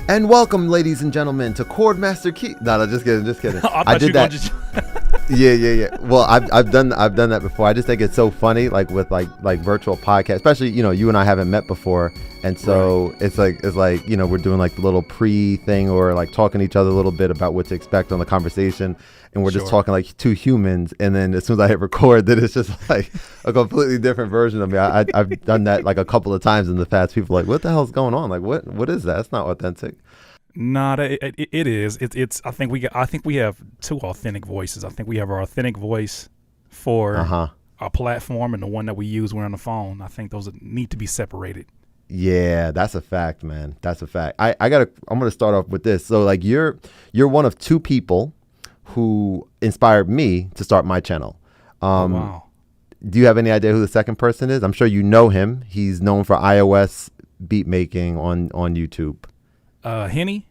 And welcome, ladies and gentlemen, to Khordmaster Key. No, just kidding. I did that. Yeah. Well, I've done that before. I just think it's so funny, like with like virtual podcasts, especially you and I haven't met before, and so right. it's like we're doing like the little pre thing or like talking to each other a little bit about what to expect on the conversation, and we're just talking like two humans, and then as soon as I hit record, then it's just like a completely different version of me. I've done that like a couple of times in the past. People are like, what the hell's going on? Like what is that? That's not authentic. No, it is. It's. I think we have two authentic voices. I think we have our authentic voice for our platform and the one that we use when we're on the phone. I think those need to be separated. Yeah, that's a fact, man. That's a fact. I'm gonna start off with this. So like you're one of two people who inspired me to start my channel. Wow. Do you have any idea who the second person is? I'm sure you know him. He's known for iOS beat making on YouTube. Henny.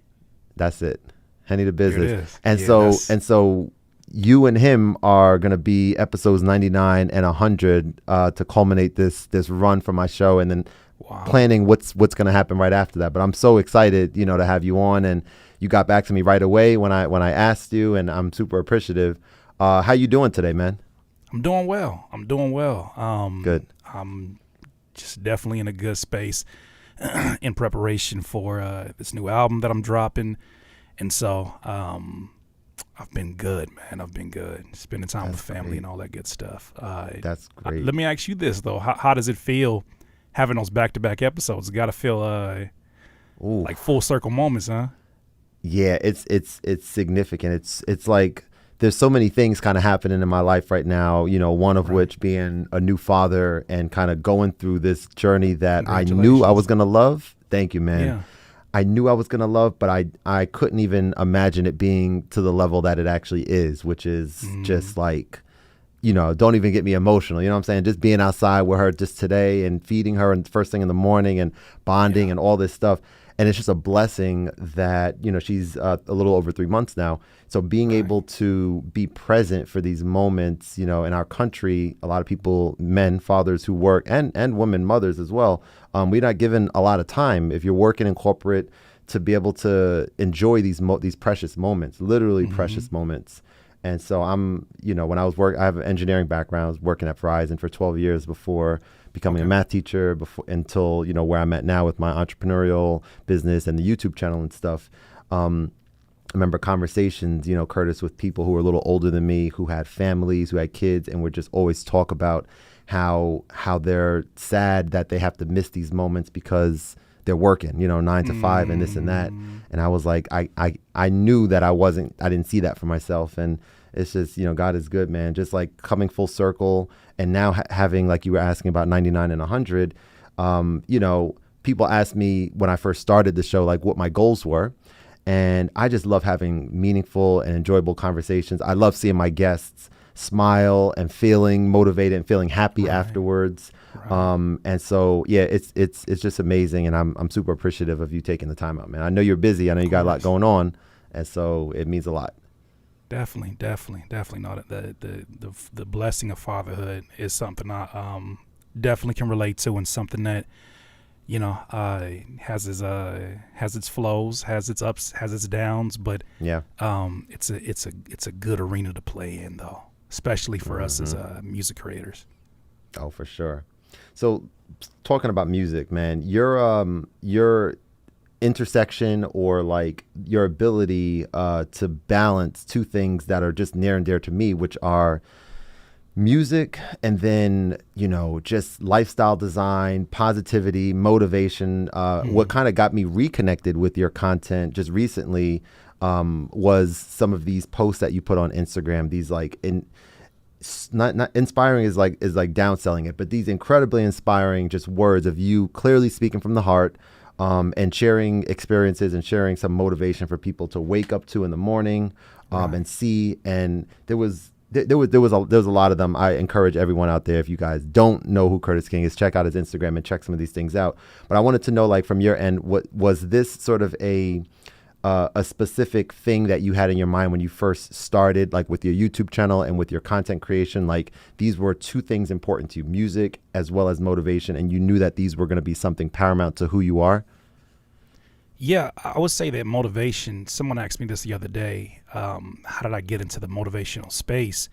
That's it. Henny the Business. And so you and him are going to be episodes 99 and 100 to culminate this run for my show, and then planning what's going to happen right after that. But I'm so excited, to have you on, and you got back to me right away when I asked you, and I'm super appreciative. How you doing today, man? I'm doing well. Good. I'm just definitely in a good space in preparation for this new album that I'm dropping. And so I've been good, man. I've been good. Spending time with family and all that good stuff. That's great. Let me ask you this, though. How does it feel having those back-to-back episodes? It's got to feel like full circle moments, huh? Yeah, it's significant. It's like there's so many things kind of happening in my life right now, one of which being a new father and kind of going through this journey that I knew I was going to love. Thank you, man. Yeah. I knew I was going to love, but I couldn't even imagine it being to the level that it actually is, which is just like, don't even get me emotional. You know what I'm saying? Just being outside with her just today and feeding her and first thing in the morning and bonding and all this stuff. And it's just a blessing that, she's a little over 3 months now. So being able to be present for these moments, in our country, a lot of people, men, fathers who work and women, mothers as well. We're not given a lot of time if you're working in corporate to be able to enjoy these precious moments, literally precious moments. And so I'm, when I was I have an engineering background. I was working at Verizon for 12 years before becoming a math teacher until, where I'm at now with my entrepreneurial business and the YouTube channel and stuff. I remember conversations, Curtis, with people who were a little older than me, who had families, who had kids, and would just always talk about how they're sad that they have to miss these moments because they're working, 9 to 5 and this and that. And I was like, I knew that I didn't see that for myself. And it's just, God is good, man. Just like coming full circle. And now having, like you were asking about 99 and 100, people asked me when I first started the show, like what my goals were. And I just love having meaningful and enjoyable conversations. I love seeing my guests smile and feeling motivated and feeling happy afterwards. And so, yeah, it's just amazing. And I'm super appreciative of you taking the time out, man. I know you're busy. I know you got a lot going on. And so it means a lot. Definitely. No, the blessing of fatherhood is something I definitely can relate to, and something that has its flows, has its ups, has its downs. But it's a good arena to play in, though, especially for us as music creators. Oh, for sure. So talking about music, man, your intersection or like your ability to balance two things that are just near and dear to me, which are music and then, just lifestyle design, positivity, motivation. What kind of got me reconnected with your content just recently was some of these posts that you put on Instagram. These like not inspiring is like downselling it, but these incredibly inspiring just words of you clearly speaking from the heart. And sharing experiences and sharing some motivation for people to wake up to in the morning, and see. And there was a lot of them. I encourage everyone out there, if you guys don't know who Curtis King is, check out his Instagram and check some of these things out. But I wanted to know, like, from your end, what was this sort of a specific thing that you had in your mind when you first started, like with your YouTube channel and with your content creation? Like, these were two things important to you, music as well as motivation, and you knew that these were going to be something paramount to who you are? Yeah, I would say that motivation. Someone asked me this the other day. How did I get into the motivational space?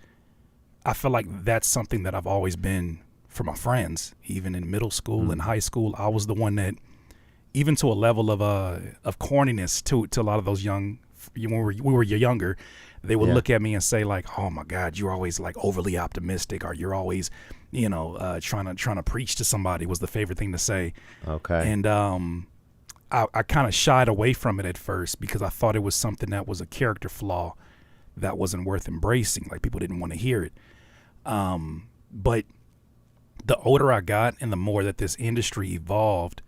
I feel like that's something that I've always been for my friends. Even in middle school and high school, I was the one that, even to a level of corniness to a lot of those young, when we were younger, they would look at me and say like, "Oh my God, you're always like overly optimistic, or you're always, trying to preach to somebody," was the favorite thing to say. Okay. And I kind of shied away from it at first because I thought it was something that was a character flaw that wasn't worth embracing. Like, people didn't want to hear it. But the older I got and the more that this industry evolved,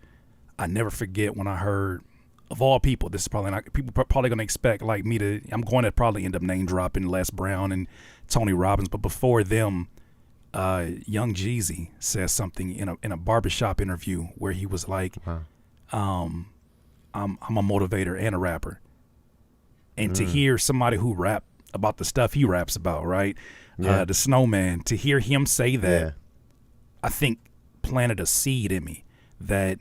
I never forget when I heard, of all people, this is probably not, people probably going to expect like me to, I'm going to probably end up name dropping Les Brown and Tony Robbins. But before them, Young Jeezy says something in a barbershop interview where he was like, I'm a motivator and a rapper. And to hear somebody who rap about the stuff he raps about, right? The Snowman, to hear him say that, I think planted a seed in me that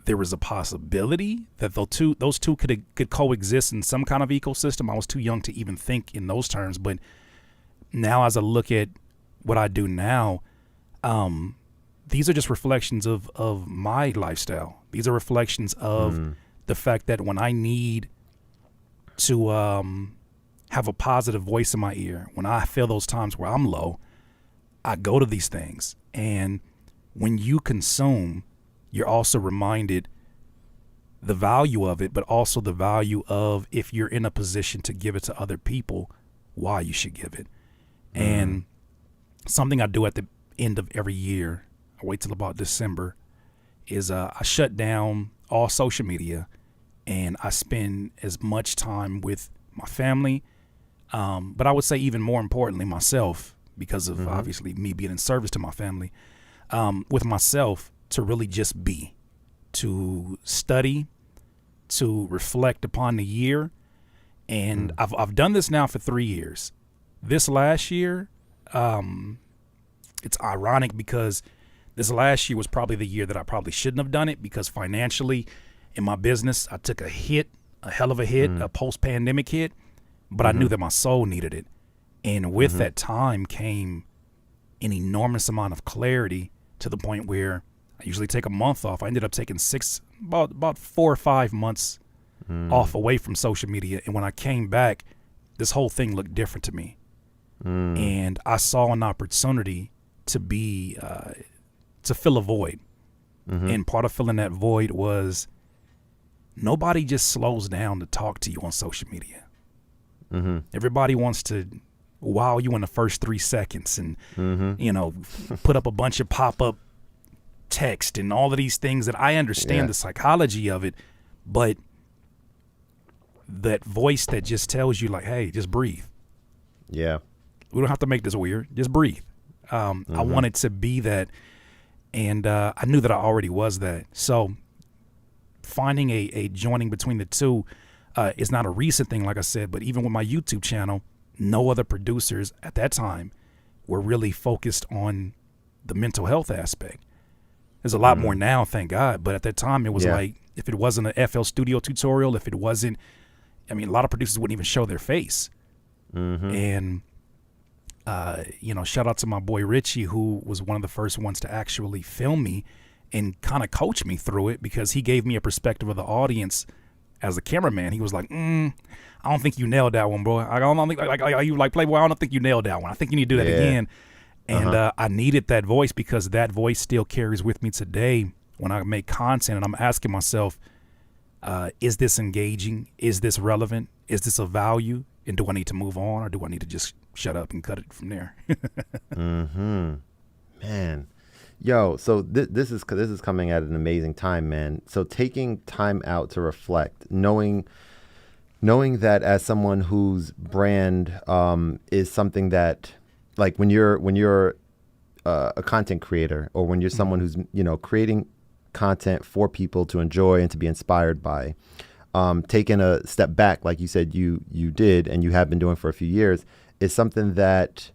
there was a possibility that those two could coexist in some kind of ecosystem. I was too young to even think in those terms, but now as I look at what I do now, these are just reflections of my lifestyle. These are reflections of the fact that when I need to have a positive voice in my ear, when I feel those times where I'm low, I go to these things. And when you consume, you're also reminded the value of it, but also the value of, if you're in a position to give it to other people, why you should give it. And something I do at the end of every year, I wait till about December, is I shut down all social media and I spend as much time with my family, but I would say even more importantly myself, because of obviously me being in service to my family, with myself, to really just be, to study, to reflect upon the year. And I've done this now for 3 years. This last year, it's ironic because this last year was probably the year that I probably shouldn't have done it, because financially in my business, I took a hell of a hit, a post-pandemic hit, but I knew that my soul needed it. And with that time came an enormous amount of clarity, to the point where I usually take a month off. I ended up taking about 4 or 5 months off away from social media. And when I came back, this whole thing looked different to me. And I saw an opportunity to be, to fill a void. And part of filling that void was, nobody just slows down to talk to you on social media. Everybody wants to wow you in the first 3 seconds and, put up a bunch of pop-up text and all of these things that I understand the psychology of it, but that voice that just tells you like, hey, just breathe. Yeah. We don't have to make this weird. Just breathe. I wanted to be that. And I knew that I already was that. So finding a joining between the two is not a recent thing, like I said, but even with my YouTube channel, no other producers at that time were really focused on the mental health aspect. There's a lot more now, thank God. But at that time, it was like, if it wasn't an FL Studio tutorial, if it wasn't, I mean, a lot of producers wouldn't even show their face. And, shout out to my boy Richie, who was one of the first ones to actually film me and kind of coach me through it, because he gave me a perspective of the audience as a cameraman. He was like, I don't think you nailed that one, bro. I don't think, you like Playboy, I don't think you nailed that one. I think you need to do that again. And I needed that voice, because that voice still carries with me today when I make content. And I'm asking myself, is this engaging? Is this relevant? Is this of value? And do I need to move on, or do I need to just shut up and cut it from there? Man. Yo, so this is coming at an amazing time, man. So taking time out to reflect, knowing that as someone whose brand is something that, like, when you're a content creator, or when you're someone who's creating content for people to enjoy and to be inspired by, taking a step back, like you said you did and you have been doing for a few years, is something that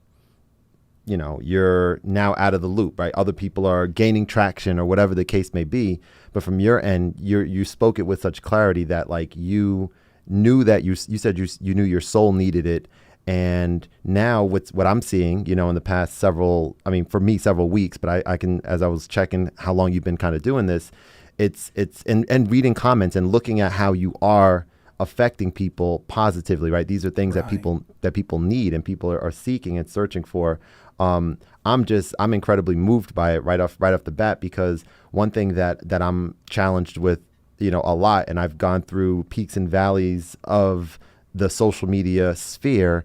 you're now out of the loop, right? Other people are gaining traction or whatever the case may be. But from your end, you spoke it with such clarity that like you knew that you said you knew your soul needed it. And now what I'm seeing, in the past for me, several weeks, but I can, as I was checking how long you've been kind of doing this, it's and reading comments and looking at how you are affecting people positively, right? These are things that people need and people are seeking and searching for. I'm incredibly moved by it right off the bat, because one thing that I'm challenged with, a lot, and I've gone through peaks and valleys of the social media sphere,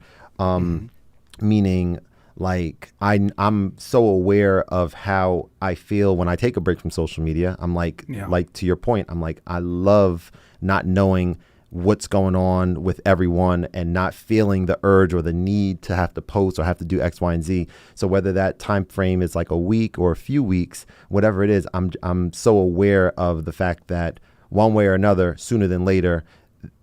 meaning like I'm so aware of how I feel when I take a break from social media. I'm like to your point, I'm like, I love not knowing what's going on with everyone and not feeling the urge or the need to have to post or have to do X, Y, and Z. So whether that time frame is like a week or a few weeks, whatever it is, I'm so aware of the fact that one way or another, sooner than later,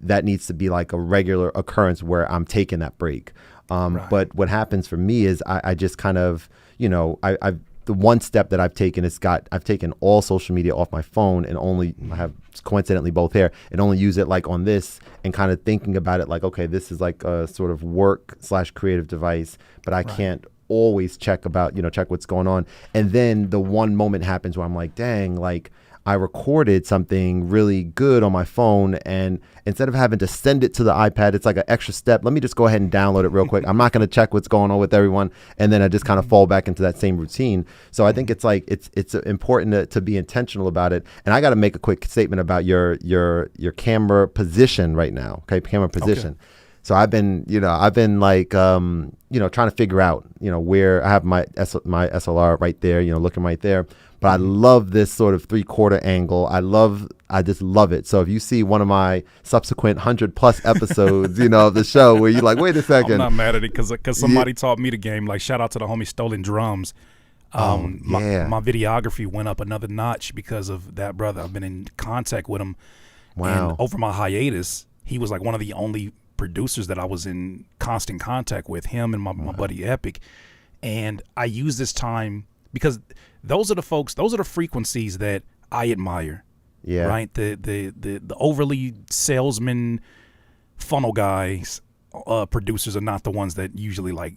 that needs to be like a regular occurrence where I'm taking that break. But what happens for me is I just kind of, I've the one step that I've taken is I've taken all social media off my phone and I have coincidentally both here, and only use it like on this, and kind of thinking about it like, okay, this is like a sort of work/creative device, but I can't always check what's going on. And then the one moment happens where I'm like, dang, like I recorded something really good on my phone, and instead of having to send it to the iPad, it's like an extra step. Let me just go ahead and download it real quick. I'm not going to check what's going on with everyone. And then I just kind of fall back into that same routine. So I think it's like, it's important to be intentional about it. And I got to make a quick statement about your camera position right now. Okay. Camera position. Okay. So I've been like, trying to figure out, where I have my SLR right there, looking right there. But I love this sort of 3/4 angle. I just love it. So if you see one of my subsequent 100+ episodes, of the show where you're like, wait a second. I'm not mad at it because somebody taught me the game. Like, shout out to the homie Stolen Drums. My videography went up another notch because of that brother. I've been in contact with him. Wow. And over my hiatus, he was like one of the only producers that I was in constant contact with, him and my buddy Epic. And I use this time because those are the frequencies that I admire. Yeah. Right? The overly salesman funnel guys, producers are not the ones that usually like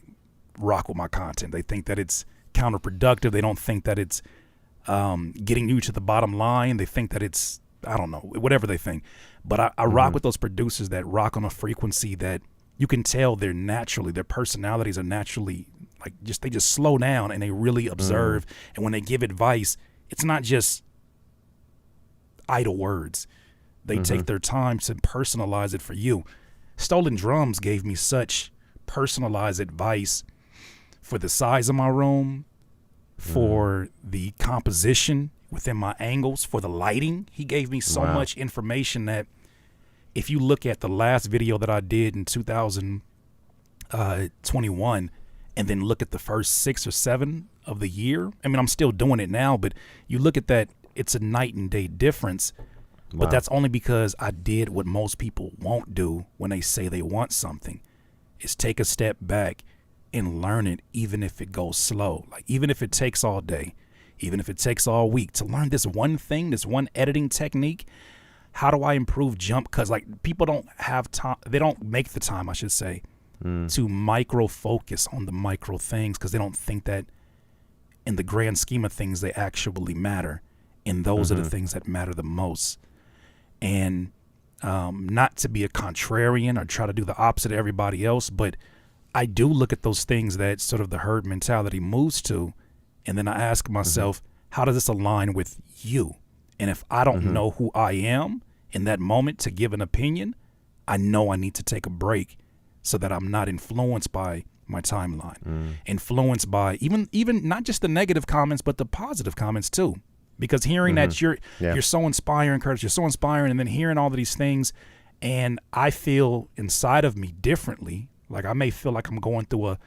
rock with my content. They think that it's counterproductive. They don't think that it's getting you to the bottom line. They think that it's, I don't know, whatever they think. But I rock with those producers that rock on a frequency that you can tell their personalities are naturally like they just slow down and they really observe. And when they give advice, it's not just idle words. They take their time to personalize it for you. Stolen Drums gave me such personalized advice for the size of my room, for the composition within my angles, for the lighting. He gave me so much information that if you look at the last video that I did in 2021 and then look at the first 6 or 7 of the year, I mean, I'm still doing it now, but you look at that, it's a night and day difference. But that's only because I did what most people won't do when they say they want something, is take a step back and learn it, even if it goes slow. Like, even if it takes all day, even if it takes all week to learn this one thing, this one editing technique. How do I improve jump? Because like people don't have time. They don't make the time, I should say, to micro focus on the micro things, because they don't think that in the grand scheme of things, they actually matter. And those are the things that matter the most. And not to be a contrarian or try to do the opposite of everybody else, but I do look at those things that sort of the herd mentality moves to. And then I ask myself, how does this align with you? And if I don't know who I am in that moment to give an opinion, I know I need to take a break so that I'm not influenced by my timeline, influenced by even not just the negative comments, but the positive comments too. Because hearing that you're so inspiring, Curtis, you're so inspiring, and then hearing all of these things, and I feel inside of me differently. Like I may feel like I'm going through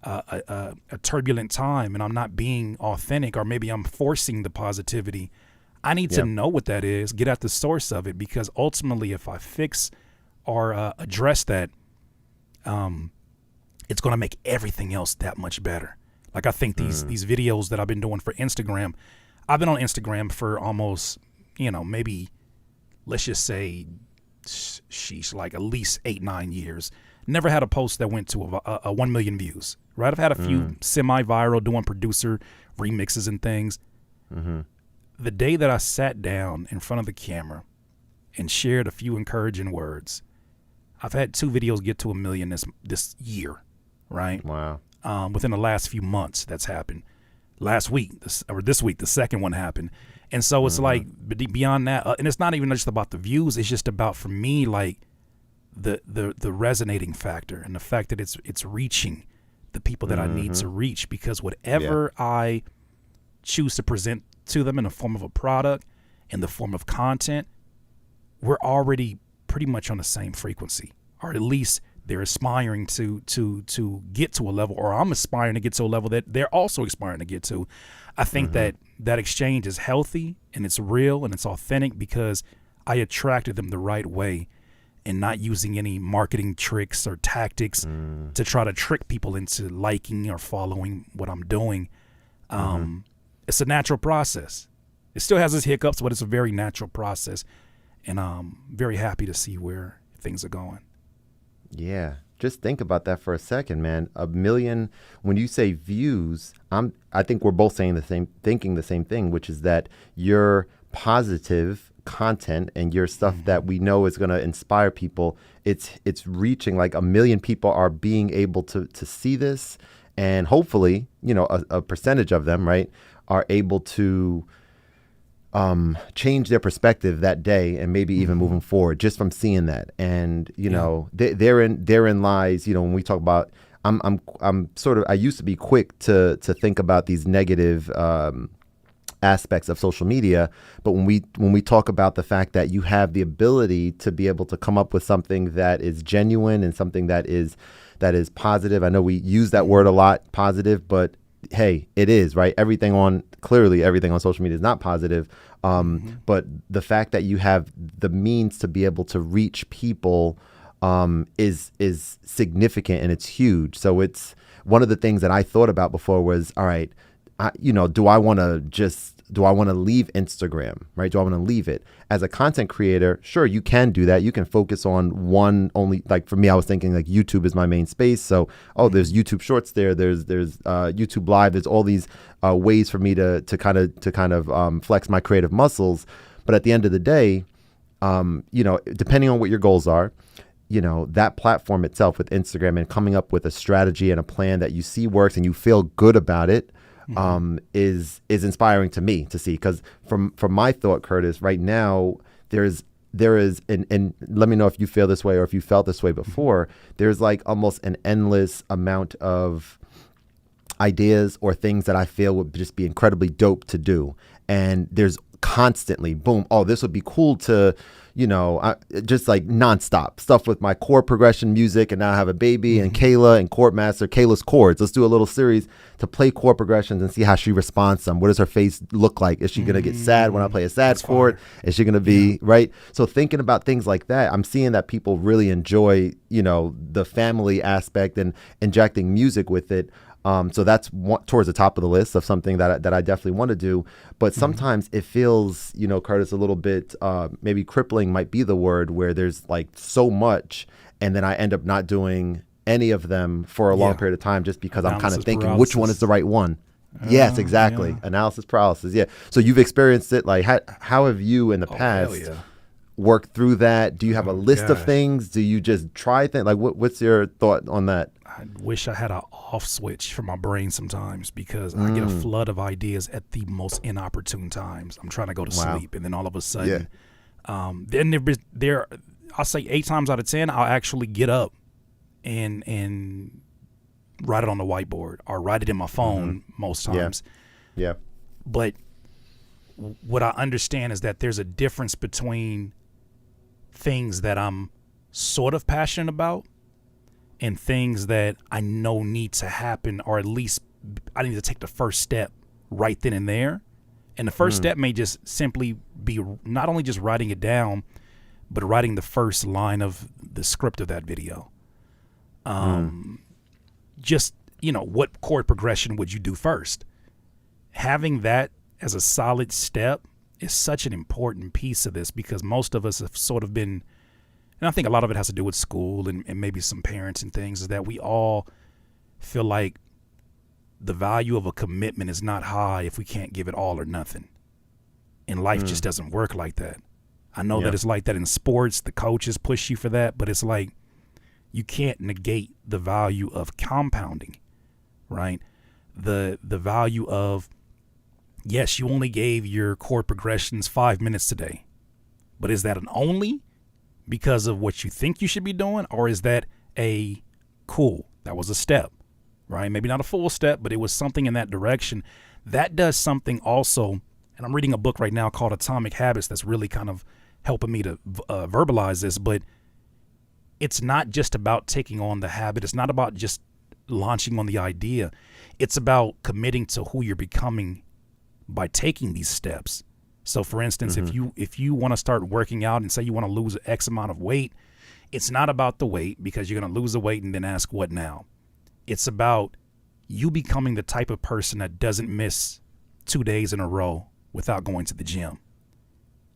a turbulent time and I'm not being authentic, or maybe I'm forcing the positivity. I need to know what that is, get at the source of it, because ultimately if I fix or address that, it's going to make everything else that much better. Like I think these videos that I've been doing for Instagram, I've been on Instagram for almost, maybe let's just say, like at least 8-9 years. Never had a post that went to a 1 million views, right? I've had a few semi-viral doing producer remixes and things. Mm-hmm. The day that I sat down in front of the camera and shared a few encouraging words, I've had 2 videos get to 1 million this year, right? Wow. Within the last few months, that's happened. This week, the second one happened. And so it's like beyond that, and it's not even just about the views. It's just about, for me, like the resonating factor and the fact that it's reaching the people that I need to reach, because whatever I choose to present to them in the form of a product, in the form of content, we're already pretty much on the same frequency, or at least they're aspiring to get to a level, or I'm aspiring to get to a level that they're also aspiring to get to. I think that exchange is healthy and it's real and it's authentic, because I attracted them the right way and not using any marketing tricks or tactics to try to trick people into liking or following what I'm doing. It's a natural process. It still has its hiccups, but it's a very natural process. And I'm very happy to see where things are going. Yeah. Just think about that for a second, man. 1 million, when you say views, I think we're both thinking the same thing, which is that your positive content and your stuff that we know is going to inspire people, it's reaching, like 1 million people are being able to see this, and hopefully, a percentage of them, right, are able to change their perspective that day, and maybe even moving forward just from seeing that. And therein lies, when we talk about, I used to be quick to think about these negative aspects of social media, but when we talk about the fact that you have the ability to be able to come up with something that is genuine and something that is positive. I know we use that word a lot, positive, but hey, it is, right? Clearly everything on social media is not positive. But the fact that you have the means to be able to reach people is significant, and it's huge. So it's one of the things that I thought about before was, all right, do I want to leave Instagram, right? Do I want to leave it? As a content creator, sure, you can do that. You can focus on one only. Like for me, I was thinking like YouTube is my main space. So, there's YouTube Shorts there. There's YouTube Live. There's all these ways for me to kind of flex my creative muscles. But at the end of the day, depending on what your goals are, that platform itself with Instagram, and coming up with a strategy and a plan that you see works and you feel good about it, is inspiring to me to see. Because from my thought, Curtis, right now there is and let me know if you feel this way or if you felt this way before. There's like almost an endless amount of ideas or things that I feel would just be incredibly dope to do, and there's constantly boom, this would be cool to just like nonstop stuff with my chord progression music. And now I have a baby and Kayla and Khordmaster, Kayla's chords. Let's do a little series to play chord progressions and see how she responds to them. What does her face look like? Is she going to get sad when I play a sad chord? Is she going to be right? So thinking about things like that, I'm seeing that people really enjoy, the family aspect and injecting music with it. So that's towards the top of the list of something that I definitely want to do. But sometimes it feels, Curtis, a little bit, maybe crippling might be the word, where there's like so much, and then I end up not doing any of them for a long period of time, just because I'm kind of thinking which one is the right one. Yes, exactly. Yeah. Analysis paralysis. Yeah. So you've experienced it. Like, how have you in the past worked through that? Do you have a list of things? Do you just try things? Like, what's your thought on that? I wish I had an off switch for my brain sometimes, because I get a flood of ideas at the most inopportune times. I'm trying to go to sleep, and then all of a sudden, then I'll say 8 times out of 10, I'll actually get up and write it on the whiteboard or write it in my phone most times. Yeah. But what I understand is that there's a difference between things that I'm sort of passionate about and things that I know need to happen, or at least I need to take the first step right then and there. And the first step may just simply be not only just writing it down, but writing the first line of the script of that video. Just, what chord progression would you do first? Having that as a solid step is such an important piece of this, because most of us have sort of been, and I think a lot of it has to do with school and maybe some parents and things, is that we all feel like the value of a commitment is not high if we can't give it all or nothing. And life just doesn't work like that. I know that it's like that in sports. The coaches push you for that, but it's like you can't negate the value of compounding, right? The value of, yes, you only gave your chord progressions 5 minutes today, but is that an only because of what you think you should be doing? Or is that cool, that was a step, right? Maybe not a full step, but it was something in that direction. That does something also. And I'm reading a book right now called Atomic Habits that's really kind of helping me to verbalize this. But it's not just about taking on the habit. It's not about just launching on the idea. It's about committing to who you're becoming by taking these steps. So, for instance, if you want to start working out and say you want to lose X amount of weight, it's not about the weight, because you're going to lose the weight and then ask, what now? It's about you becoming the type of person that doesn't miss 2 days in a row without going to the gym.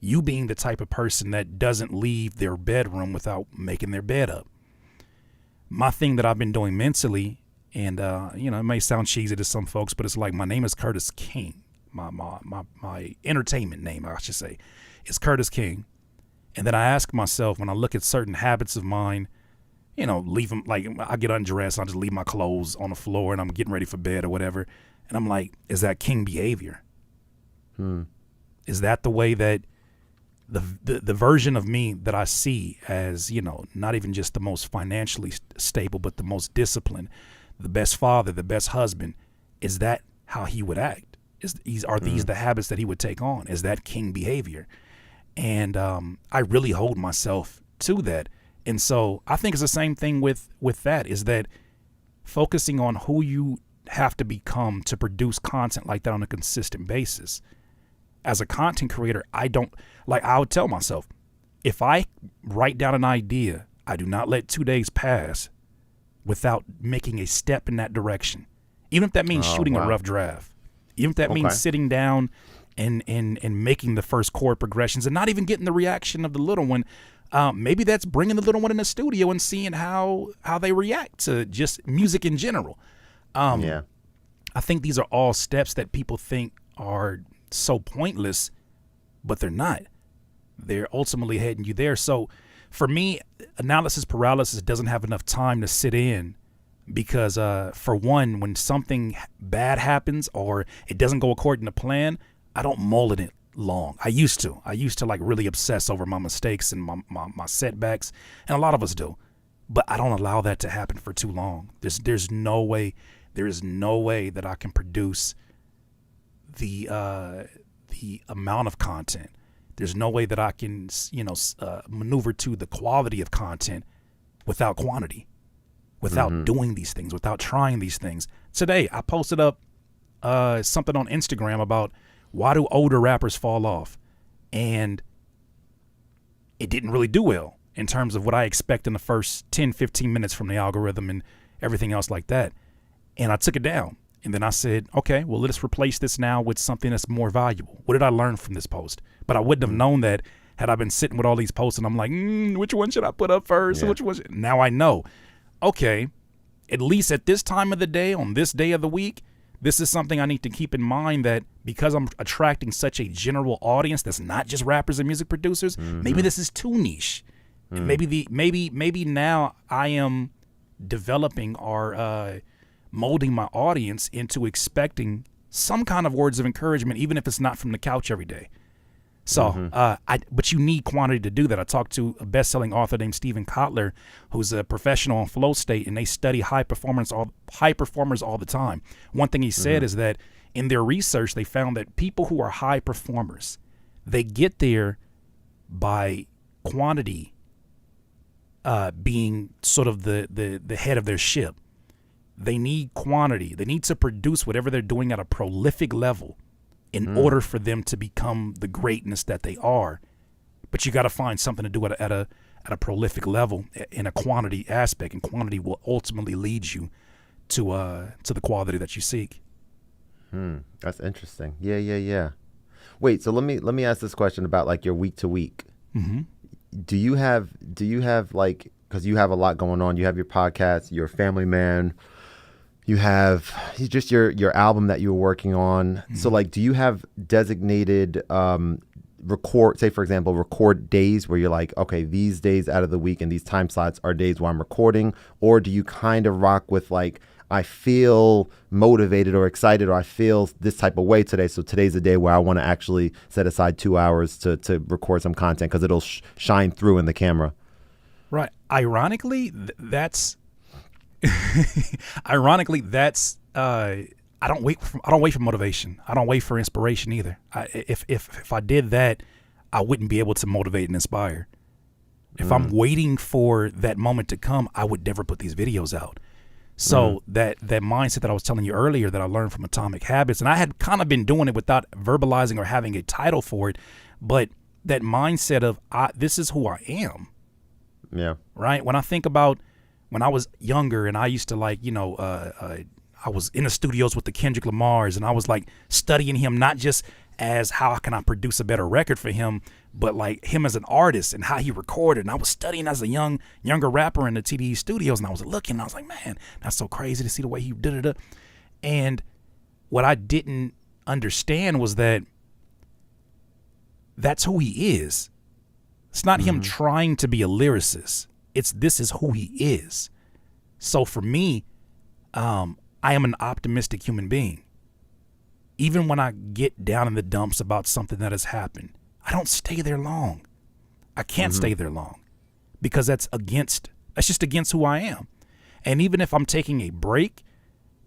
You being the type of person that doesn't leave their bedroom without making their bed up. My thing that I've been doing mentally, and it may sound cheesy to some folks, but it's like, my name is Curtis King. My entertainment name, I should say, is Curtis King. And then I ask myself, when I look at certain habits of mine, leave them, like I get undressed, I just leave my clothes on the floor and I'm getting ready for bed or whatever. And I'm like, is that king behavior? Is that the way that the version of me that I see as, not even just the most financially stable, but the most disciplined, the best father, the best husband, is that how he would act? Are these the habits that he would take on? Is that king behavior? And I really hold myself to that. And so I think it's the same thing with that, is that focusing on who you have to become to produce content like that on a consistent basis. As a content creator, I would tell myself, if I write down an idea, I do not let 2 days pass without making a step in that direction. Even if that means shooting a rough draft, even if that means sitting down and making the first chord progressions and not even getting the reaction of the little one. Maybe that's bringing the little one in the studio and seeing how they react to just music in general. I think these are all steps that people think are so pointless, but they're not. They're ultimately heading you there. So for me, analysis paralysis doesn't have enough time to sit in, because for one, when something bad happens or it doesn't go according to plan, I don't mull in it long. I used to like really obsess over my mistakes and my setbacks, and a lot of us do, but I don't allow that to happen for too long. There's no way that I can produce the amount of content. There's no way that I can, maneuver to the quality of content without quantity, without doing these things, without trying these things. Today, I posted up something on Instagram about why do older rappers fall off? And it didn't really do well in terms of what I expect in the first 10, 15 minutes from the algorithm and everything else like that. And I took it down. And then I said, okay, well, let's replace this now with something that's more valuable. What did I learn from this post? But I wouldn't have known that had I been sitting with all these posts and I'm like, which one should I put up first? Yeah. Which one? Now I know, okay, at least at this time of the day, on this day of the week, this is something I need to keep in mind, that because I'm attracting such a general audience that's not just rappers and music producers, maybe this is too niche. And maybe now I am developing or molding my audience into expecting some kind of words of encouragement, even if it's not from the couch every day. So, but you need quantity to do that. I talked to a best-selling author named Steven Kotler, who's a professional on flow state, and they study high performers all the time. One thing he said is that in their research, they found that people who are high performers, they get there by quantity being sort of the head of their ship. They need quantity. They need to produce whatever they're doing at a prolific level in order for them to become the greatness that they are. But you got to find something to do at a prolific level in a quantity aspect, and quantity will ultimately lead you to the quality that you seek. That's interesting. Yeah. Wait, so let me ask this question about like your week to week. Mm-hmm. Do you have like, because you have a lot going on, you have your podcast, you're a family man, you have just your album that you were working on. Mm-hmm. So like, do you have designated record days where you're like, okay, these days out of the week and these time slots are days where I'm recording? Or do you kind of rock with like, I feel motivated or excited, or I feel this type of way today, so today's a day where I want to actually set aside 2 hours to record some content because it'll shine through in the camera? Right. Ironically, that's I don't wait for motivation. I don't wait for inspiration either. If I did that, I wouldn't be able to motivate and inspire. If I'm waiting for that moment to come, I would never put these videos out. So that mindset that I was telling you earlier that I learned from Atomic Habits, and I had kind of been doing it without verbalizing or having a title for it, but that mindset of this is who I am. Yeah. Right. When I think about when I was younger and I used to like, I was in the studios with the Kendrick Lamars, and I was like studying him, not just as how can I produce a better record for him, but like him as an artist and how he recorded. And I was studying as a younger rapper in the TDE studios, and I was looking, and I was like, man, that's so crazy to see the way he did it. And what I didn't understand was that that's who he is. It's not him trying to be a lyricist. This is who he is. So for me, I am an optimistic human being. Even when I get down in the dumps about something that has happened, I don't stay there long. I can't stay there long because that's just against who I am. And even if I'm taking a break,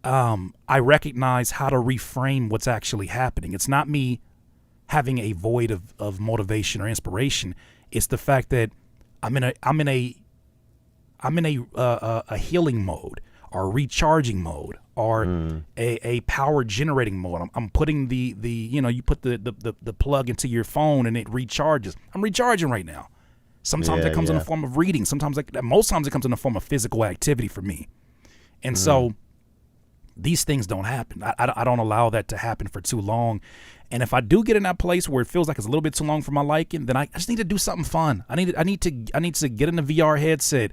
I recognize how to reframe what's actually happening. It's not me having a void of motivation or inspiration. It's the fact that I'm in a healing mode, or recharging mode, or a power generating mode. I'm putting you put the plug into your phone and it recharges. I'm recharging right now. Sometimes it comes in the form of reading. Most times it comes in the form of physical activity for me. And so these things don't happen. I don't allow that to happen for too long. And if I do get in that place where it feels like it's a little bit too long for my liking, then I just need to do something fun. I need to get in the VR headset,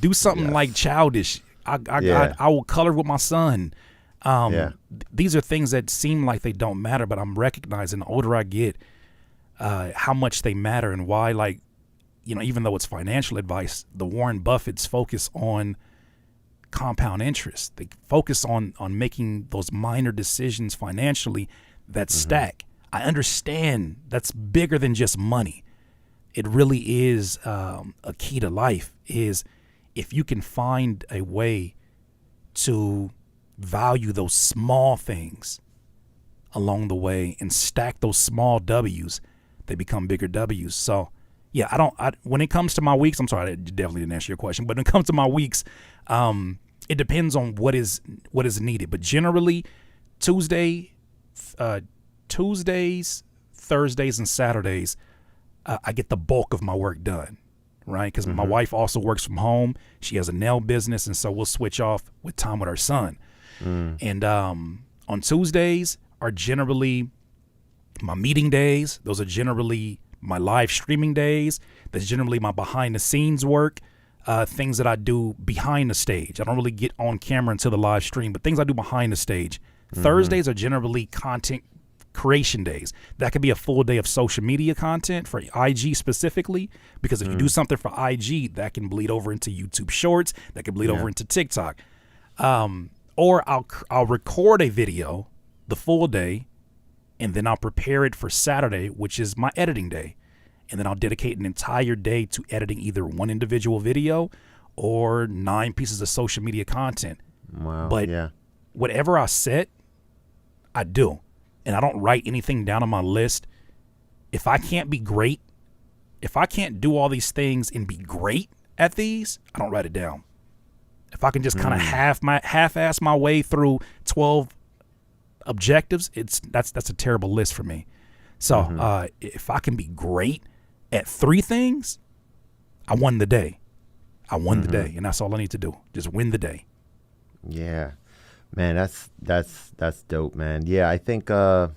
do something like childish. I will color with my son. These are things that seem like they don't matter, but I'm recognizing the older I get, how much they matter, and why, like, even though it's financial advice, the Warren Buffett's focus on compound interest. They focus on making those minor decisions financially that stack. I understand that's bigger than just money. It really is a key to life, is if you can find a way to value those small things along the way and stack those small W's, they become bigger W's. So yeah, when it comes to my weeks, I'm sorry, I definitely didn't answer your question, but when it comes to my weeks, it depends on what is needed. But generally, Tuesdays, Thursdays, and Saturdays, I get the bulk of my work done, right? Because my wife also works from home. She has a nail business, and so we'll switch off with time with our son. And on Tuesdays are generally my meeting days. Those are generally my live streaming days. That's generally my behind-the-scenes work. Things that I do behind the stage. I don't really get on camera until the live stream, but things I do behind the stage. Thursdays are generally content creation days. That could be a full day of social media content for IG specifically, because if you do something for IG, that can bleed over into YouTube Shorts, that can bleed over into TikTok. Or I'll record a video the full day, and then I'll prepare it for Saturday, which is my editing day. And then I'll dedicate an entire day to editing either one individual video or 9 pieces of social media content. Wow. But whatever I set, I do. And I don't write anything down on my list. If I can't be great, if I can't do all these things and be great at these, I don't write it down. If I can just kind of half-ass my way through 12 objectives, that's a terrible list for me. So if I can be great at 3 things, I won the day. I won the day, and that's all I need to do. Just win the day. Yeah, man, that's dope, man. Yeah, I think first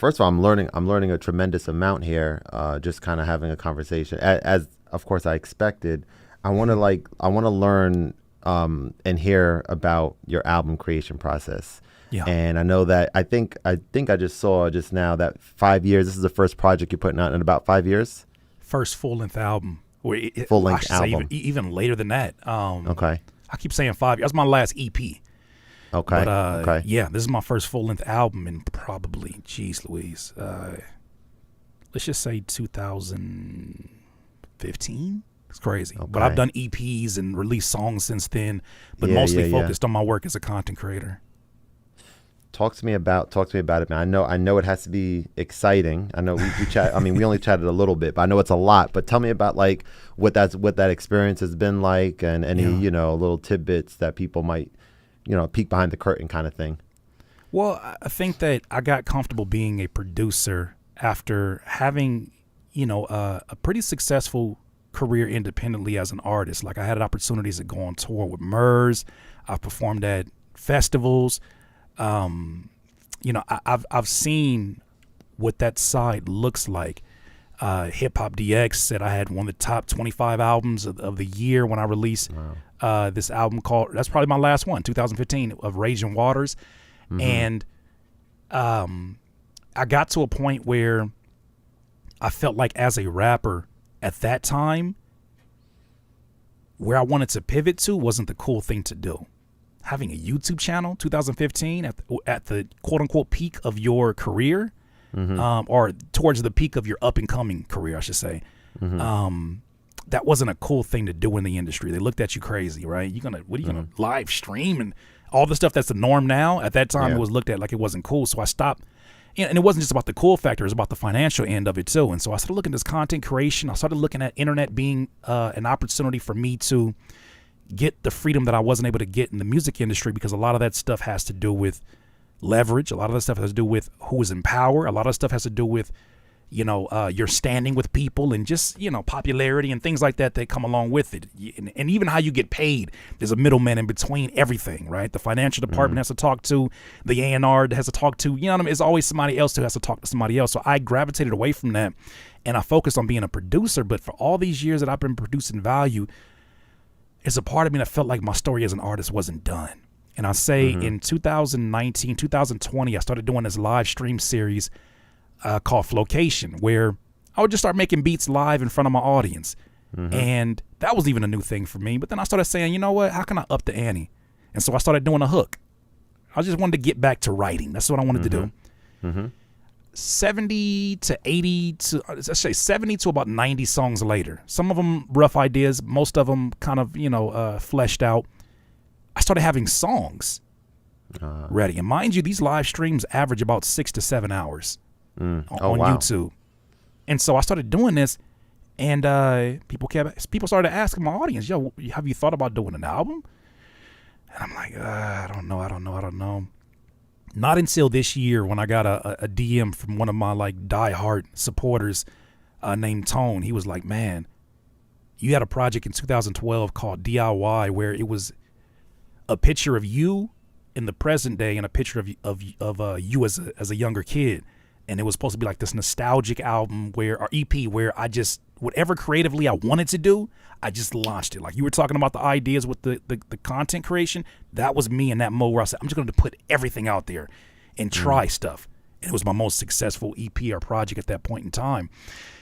of all, I'm learning a tremendous amount here. Just kind of having a conversation, as of course I expected. I want to learn and hear about your album creation process. Yeah. And I know that I just saw just now that 5 years. This is the first project you're putting out in about 5 years. First full length album. Full length album. Even later than that. Okay. I keep saying 5 years. That's my last EP. Okay. But okay. yeah, this is my first full length album in probably, geez Louise, let's just say 2015. It's crazy. Okay. But I've done EPs and released songs since then, but Yeah, mostly yeah. focused on my work as a content creator. Talk to me about it, man. I know it has to be exciting. I know we chat. I mean, we only chatted a little bit, but I know it's a lot. But tell me about like what that experience has been like, and any little tidbits that people might peek behind the curtain kind of thing. Well, I think that I got comfortable being a producer after having a pretty successful career independently as an artist. Like I had opportunities to go on tour with Murs. I've performed at festivals. I've seen what that side looks like. Hip Hop DX said I had one of the top 25 albums of the year when I released this album called, that's probably my last one, 2015, of Raging Waters. Mm-hmm. And I got to a point where I felt like as a rapper at that time, where I wanted to pivot to wasn't the cool thing to do. Having a YouTube channel, 2015, at the quote unquote peak of your career, or towards the peak of your up and coming career, I should say. That wasn't a cool thing to do in the industry. They looked at you crazy, right? What are you gonna live stream and all the stuff that's the norm now? At that time, it was looked at like it wasn't cool. So I stopped. And it wasn't just about the cool factor; it was about the financial end of it too. And so I started looking at this content creation. I started looking at internet being an opportunity for me to get the freedom that I wasn't able to get in the music industry, because a lot of that stuff has to do with leverage. A lot of that stuff has to do with who is in power. A lot of stuff has to do with, your standing with people and just, popularity and things like that come along with it. And even how you get paid. There's a middleman in between everything, right? The financial department has to talk to, the A&R has to talk to, it's always somebody else who has to talk to somebody else. So I gravitated away from that and I focused on being a producer. But for all these years that I've been producing value, there's a part of me that felt like my story as an artist wasn't done. And I say in 2019, 2020, I started doing this live stream series called Flocation, where I would just start making beats live in front of my audience. And that was even a new thing for me. But then I started saying, you know what, how can I up the ante? And so I started doing a hook. I just wanted to get back to writing. That's what I wanted to do. 70 to 80 to, let's say 70 to about 90 songs later. Some of them rough ideas, most of them kind of, fleshed out. I started having songs ready. And mind you, these live streams average about 6 to 7 hours on YouTube. And so I started doing this, and people started asking my audience, yo, have you thought about doing an album? And I'm like, I don't know. Not until this year when I got a DM from one of my like diehard supporters named Tone. He was like, man, you had a project in 2012 called DIY where it was a picture of you in the present day and a picture of you as a younger kid. And it was supposed to be like this nostalgic album or EP where I just, whatever creatively I wanted to do, I just launched it. Like you were talking about the ideas with the content creation. That was me in that mode where I said, I'm just going to put everything out there and try stuff. And it was my most successful EP or project at that point in time.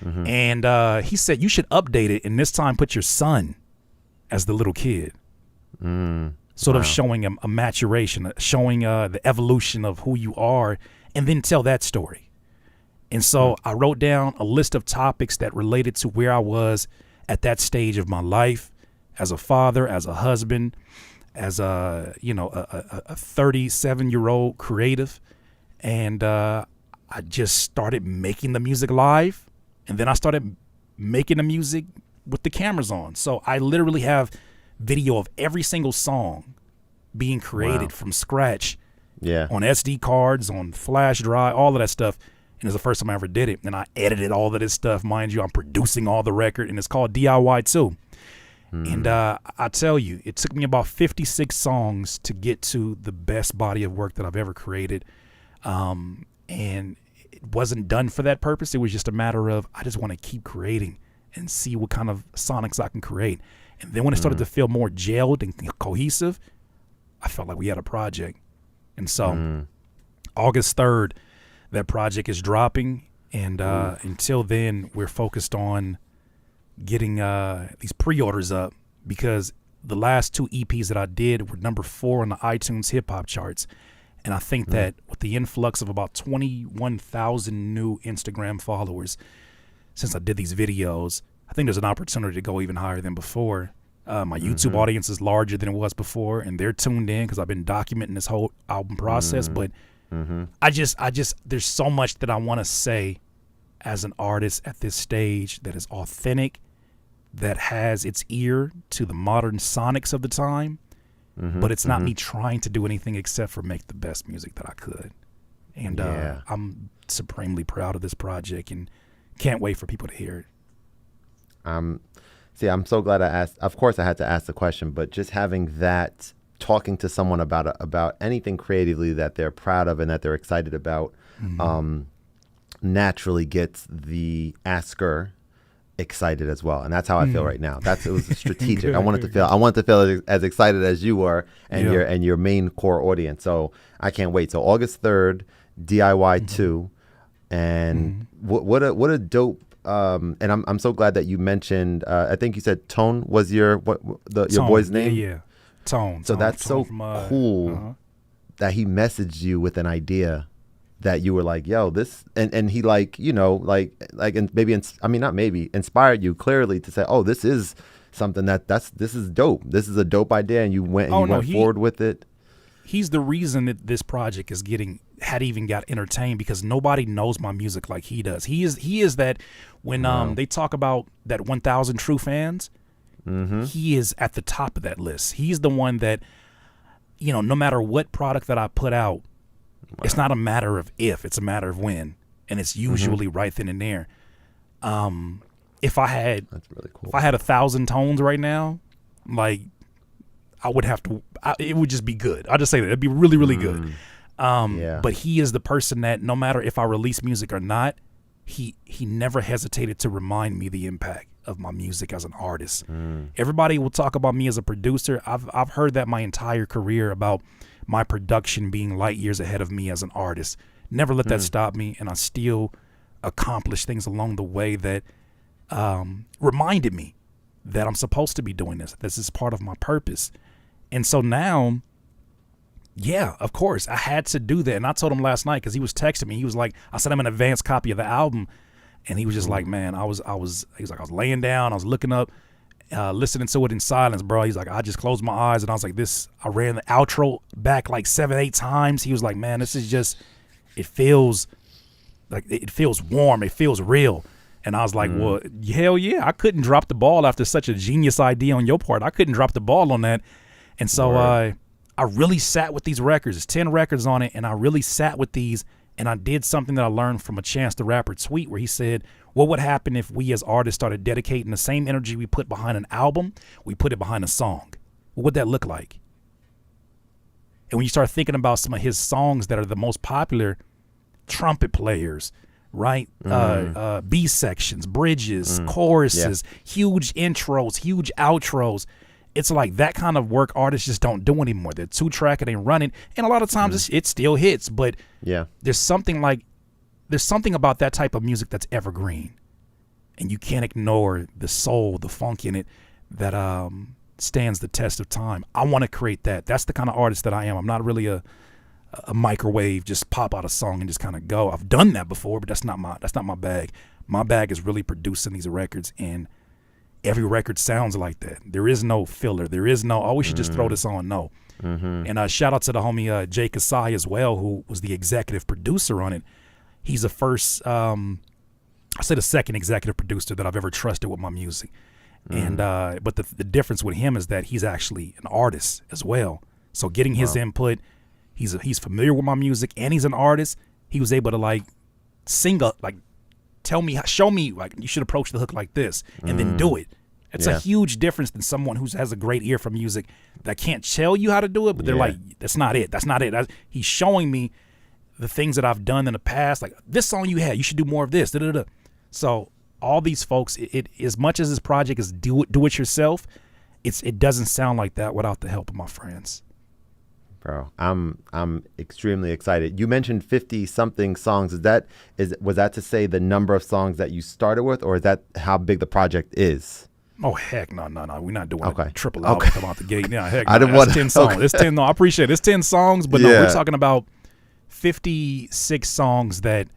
And he said, you should update it. And this time put your son as the little kid. Sort of showing a maturation, showing the evolution of who you are, and then tell that story. And so I wrote down a list of topics that related to where I was at that stage of my life, as a father, as a husband, as a 37-year-old creative. And I just started making the music live. And then I started making the music with the cameras on. So I literally have video of every single song being created from scratch on SD cards, on flash drive, all of that stuff. And it's the first time I ever did it. And I edited all of this stuff. Mind you, I'm producing all the record, and it's called DIY too. And I tell you, it took me about 56 songs to get to the best body of work that I've ever created. And it wasn't done for that purpose. It was just a matter of, I just want to keep creating and see what kind of sonics I can create. And then when it started to feel more gelled and cohesive, I felt like we had a project. And so August 3rd, that project is dropping. And until then, we're focused on getting these pre-orders up, because the last 2 EPs that I did were number 4 on the iTunes hip hop charts. And I think that with the influx of about 21,000 new Instagram followers since I did these videos, I think there's an opportunity to go even higher than before. My YouTube audience is larger than it was before, and they're tuned in because I've been documenting this whole album process. But I just, there's so much that I want to say as an artist at this stage that is authentic, that has its ear to the modern sonics of the time, but it's not me trying to do anything except for make the best music that I could. And I'm supremely proud of this project and can't wait for people to hear it. See, I'm so glad I asked. Of course, I had to ask the question, but just having that, talking to someone about anything creatively that they're proud of and that they're excited about, naturally gets the asker excited as well. And that's how I feel right now. It was strategic. I wanted to feel as excited as you were and your main core audience. So I can't wait. So August 3rd, DIY 2, and what a dope. And I'm so glad that you mentioned. I think you said Tone was your boy's name. Yeah. Tone. So that's so cool that he messaged you with an idea that you were like, yo, this, and he and maybe, not maybe, inspired you clearly to say, oh, this is something this is dope. This is a dope idea, and you went forward with it. He's the reason that this project had even got entertained, because nobody knows my music like he does. He is that when they talk about that 1,000 true fans, he is at the top of that list. He's the one that, no matter what product that I put out, it's not a matter of if, it's a matter of when, and it's usually right then and there. If I had, that's really cool. If I had 1,000 tones right now, like, I would have to. It would just be good. I'll just say that it'd be really, really good. But he is the person that, no matter if I release music or not, he never hesitated to remind me the impact of my music as an artist. Everybody will talk about me as a producer. I've heard that my entire career about my production being light years ahead of me as an artist. Never let that stop me, and I still accomplish things along the way that reminded me that I'm supposed to be doing this. This is part of my purpose. And so now, yeah, of course, I had to do that. And I told him last night, because he was texting me. He was like, I sent him an advanced copy of the album, and he was just like, man, he was like, I was laying down, I was looking up, listening to it in silence, bro. He's like, I just closed my eyes, and I was like, I ran the outro back like 7-8 times. He was like, man, this is just, it feels warm, it feels real. And I was like, well, hell yeah, I couldn't drop the ball after such a genius idea on your part. I couldn't drop the ball on that. And so I really sat with these records. There's 10 records on it, and I really sat with these, and I did something that I learned from a Chance the Rapper tweet, where he said, what would happen if we as artists started dedicating the same energy we put behind an album, we put it behind a song? What would that look like? And when you start thinking about some of his songs that are the most popular, trumpet players, right? B sections, bridges, choruses, huge intros, huge outros. It's like that kind of work artists just don't do anymore. They're 2-track and they run it, and a lot of times it still hits. But there's something about that type of music that's evergreen, and you can't ignore the soul, the funk in it that stands the test of time. I want to create that. That's the kind of artist that I am. I'm not really a microwave, just pop out a song and just kind of go. I've done that before, but that's not my bag. My bag is really producing these records, and every record sounds like that. There is no filler. There is no, oh, we should just throw this on. No. And shout out to the homie Jay Kasai as well, who was the executive producer on it. He's the first, the second executive producer that I've ever trusted with my music. And but the difference with him is that he's actually an artist as well. So getting his input, he's familiar with my music, and he's an artist. He was able to like show me like you should approach the hook like this, and then do it. It's a huge difference than someone who has a great ear for music that can't tell you how to do it, but they're like, that's not it. That's not it. He's showing me the things that I've done in the past. Like, this song you had, you should do more of this. Da, da, da. So all these folks, it as much as this project is do it yourself, it doesn't sound like that without the help of my friends. Bro, I'm extremely excited. You mentioned 50 something songs. Was that to say the number of songs that you started with, or is that how big the project is? Oh heck no. We're not doing a triple album come out the gate. Yeah, heck I didn't want 10 songs. It's 10. No, I appreciate it. It's 10 songs, but no, we're talking about 56 songs that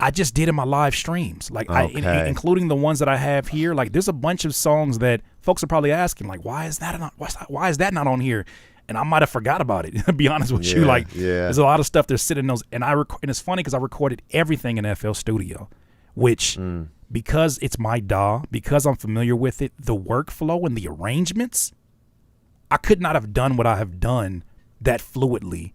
I just did in my live streams, like including the ones that I have here. Like, there's a bunch of songs that folks are probably asking, like, why is that not on here? And I might have forgot about it. To be honest with you, there's a lot of stuff that's sitting in those. And and it's funny because I recorded everything in FL Studio, which because it's my DAW, because I'm familiar with it, the workflow and the arrangements, I could not have done what I have done that fluidly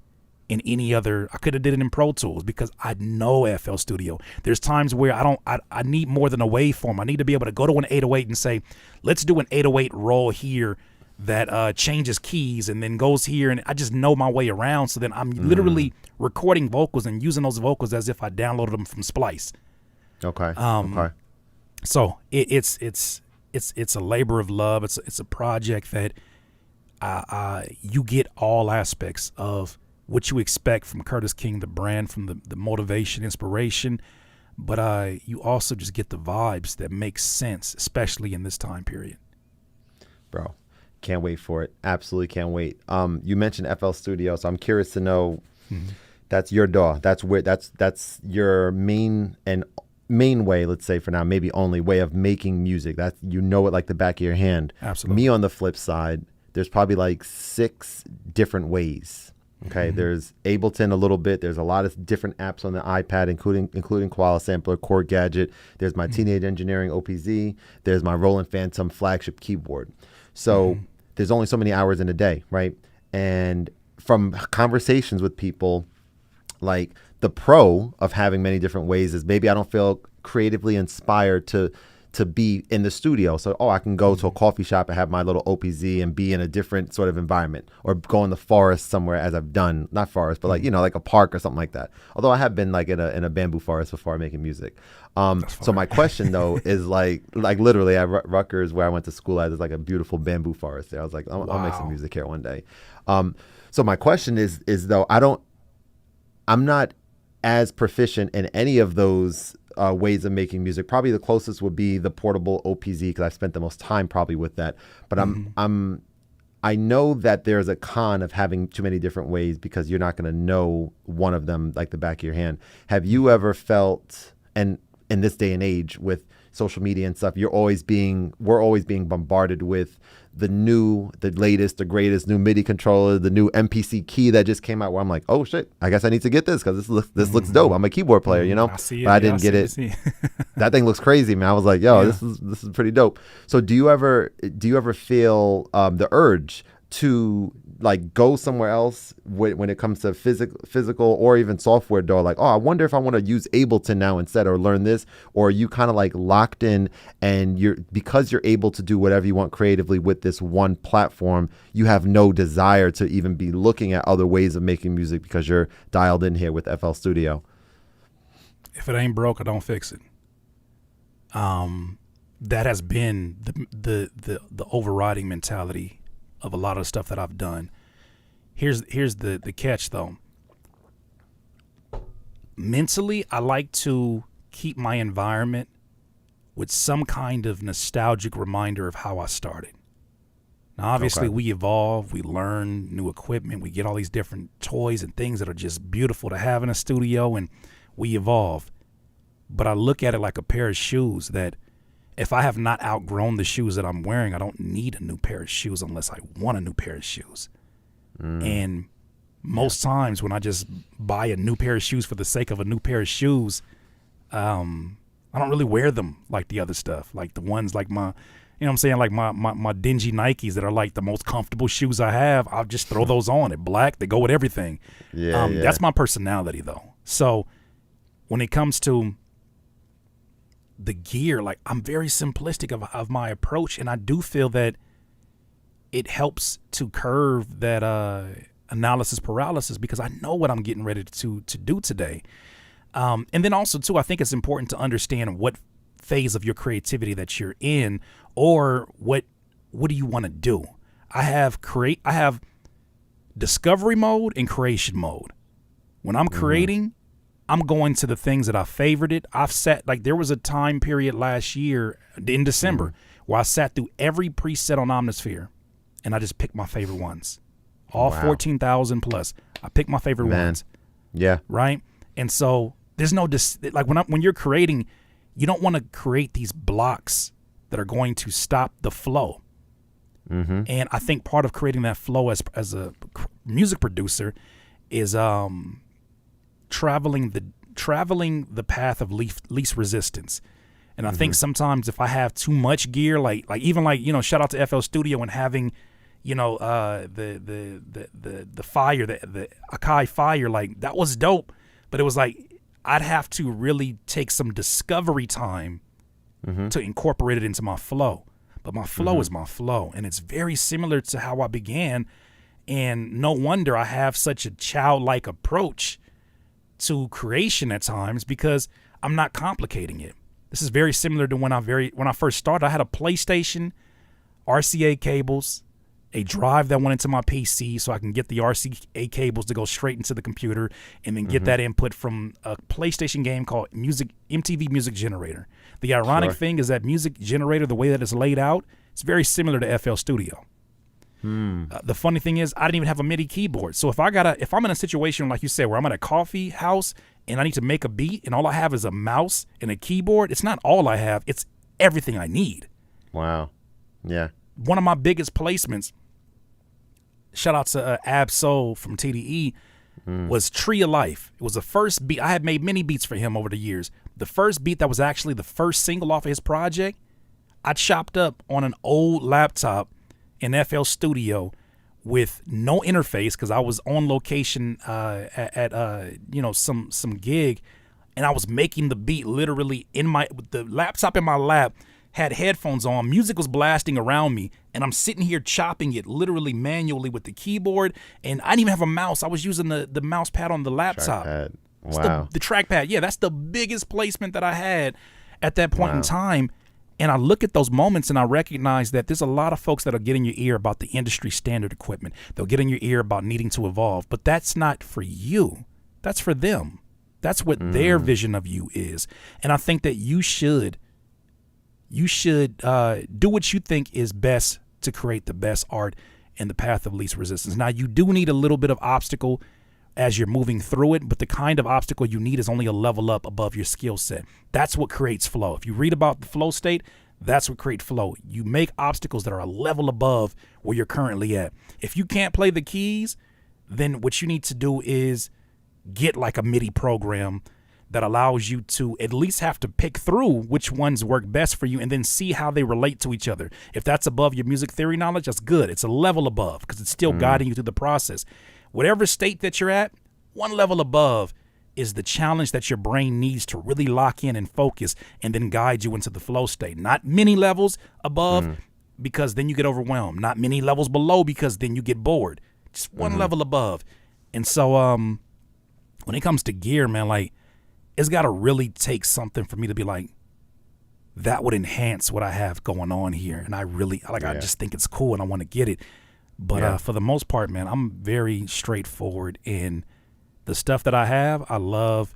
in any other. I could have did it in Pro Tools because I know FL Studio. There's times where I need more than a waveform. I need to be able to go to an 808 and say, let's do an 808 roll here that changes keys and then goes here, and I just know my way around. So then I'm literally recording vocals and using those vocals as if I downloaded them from Splice. Okay. So it's a labor of love. It's a project that you get all aspects of what you expect from Curtis King, the brand, from the motivation, inspiration, but you also just get the vibes that make sense, especially in this time period. Bro, can't wait for it. Absolutely can't wait. You mentioned FL Studio, so I'm curious to know, that's your DAW. That's your main way, let's say for now, maybe only way of making music. That's, you know it like the back of your hand. Absolutely. Me on the flip side, there's probably like 6 different ways. Okay, there's Ableton a little bit. There's a lot of different apps on the iPad, including Koala Sampler, Chord Gadget. There's my Teenage Engineering OPZ. There's my Roland Phantom flagship keyboard. So there's only so many hours in a day, right? And from conversations with people, like, the pro of having many different ways is maybe I don't feel creatively inspired to be in the studio. So, I can go to a coffee shop and have my little OPZ and be in a different sort of environment, or go in the forest somewhere, as I've done, not forest, but like, like a park or something like that. Although I have been like in a bamboo forest before making music. So my question though is like literally at Rutgers, where I went to school at, there's like a beautiful bamboo forest there. I was like, I'll make some music here one day. So my question is though, I'm not as proficient in any of those ways of making music. Probably the closest would be the portable OPZ, because I've spent the most time probably with that. But I know that there's a con of having too many different ways, because you're not going to know one of them like the back of your hand. Have you ever felt, and in this day and age with social media and stuff, we're always being bombarded with the latest, the greatest new MIDI controller, the new MPC key that just came out, where I'm like, oh shit, I guess I need to get this because this looks dope. I'm a keyboard player, I see it, but I didn't get it. That thing looks crazy, man. I was like, yo, this is pretty dope. So do you ever feel the urge to like go somewhere else when it comes to physical or even software DAW? Like, I wonder if I want to use Ableton now instead, or learn this. Or are you kind of like locked in, and because you're able to do whatever you want creatively with this one platform, you have no desire to even be looking at other ways of making music because you're dialed in here with FL Studio? If it ain't broke, I don't fix it. That has been the overriding mentality of a lot of stuff that I've done. Here's the catch though. Mentally, I like to keep my environment with some kind of nostalgic reminder of how I started. Now, obviously, we evolve, we learn new equipment, we get all these different toys and things that are just beautiful to have in a studio, and we evolve. But I look at it like a pair of shoes, that if I have not outgrown the shoes that I'm wearing, I don't need a new pair of shoes unless I want a new pair of shoes. And most times when I just buy a new pair of shoes for the sake of a new pair of shoes, I don't really wear them like the other stuff, like the ones like my, like my dingy Nikes that are like the most comfortable shoes I have. I'll just throw those on. They're black. They go with everything. That's my personality though. So when it comes to the gear, like I'm very simplistic of my approach, and I do feel that it helps to curve that analysis paralysis because I know what I'm getting ready to do today. And then also too, I think it's important to understand what phase of your creativity that you're in, or what do you want to do. I have discovery mode and creation mode. When I'm creating, I'm going to the things that I favorited. I've sat, like there was a time period last year in December where I sat through every preset on Omnisphere and I just picked my favorite ones. All 14,000 plus. I picked my favorite ones. Yeah. Right? And so there's no, like when you're creating, you don't want to create these blocks that are going to stop the flow. And I think part of creating that flow as a music producer is traveling the path of least resistance. And I think sometimes if I have too much gear, like even like, you know, shout out to FL Studio and having, you know, the fire, the Akai fire, like that was dope. But it was like I'd have to really take some discovery time to incorporate it into my flow. But my flow is my flow, and it's very similar to how I began. And no wonder I have such a childlike approach to creation at times because I'm not complicating it. This is very similar to when I first started. I had a PlayStation, RCA cables, a drive that went into my PC so I can get the RCA cables to go straight into the computer and then get that input from a PlayStation game called MTV Music Generator. The ironic thing is that Music Generator, the way that it's laid out, it's very similar to FL Studio. The funny thing is I didn't even have a MIDI keyboard. So if I'm in a situation like you said where I'm at a coffee house and I need to make a beat and all I have is a mouse and a keyboard, it's not all I have, it's everything I need. Wow. Yeah. One of my biggest placements, shout out to Ab Soul from TDE, was Tree of Life. It was the first beat. I had made many beats for him over the years. The first beat that was actually the first single off of his project, I chopped up on an old laptop in FL Studio with no interface because I was on location at you know, some gig, and I was making the beat literally with the laptop in my lap, had headphones on, music was blasting around me, and I'm sitting here chopping it literally manually with the keyboard, and I didn't even have a mouse. I was using the mouse pad on the laptop. Trackpad. Wow. The trackpad. Yeah, that's the biggest placement that I had at that point in time. And I look at those moments and I recognize that there's a lot of folks that'll get in your ear about the industry standard equipment. They'll get in your ear about needing to evolve, but that's not for you. That's for them. That's what their vision of you is. And I think that you should do what you think is best to create the best art in the path of least resistance. Now, you do need a little bit of obstacle as you're moving through it, but the kind of obstacle you need is only a level up above your skill set. That's what creates flow. If you read about the flow state, that's what creates flow. You make obstacles that are a level above where you're currently at. If you can't play the keys, then what you need to do is get like a MIDI program that allows you to at least have to pick through which ones work best for you and then see how they relate to each other. If that's above your music theory knowledge, that's good. It's a level above because it's still guiding you through the process. Whatever state that you're at, one level above is the challenge that your brain needs to really lock in and focus and then guide you into the flow state. Not many levels above because then you get overwhelmed. Not many levels below because then you get bored. Just one level above. And so when it comes to gear, man, like, it's got to really take something for me to be like, that would enhance what I have going on here. And I really, I just think it's cool and I want to get it. But for the most part, man, I'm very straightforward in the stuff that I have. I love,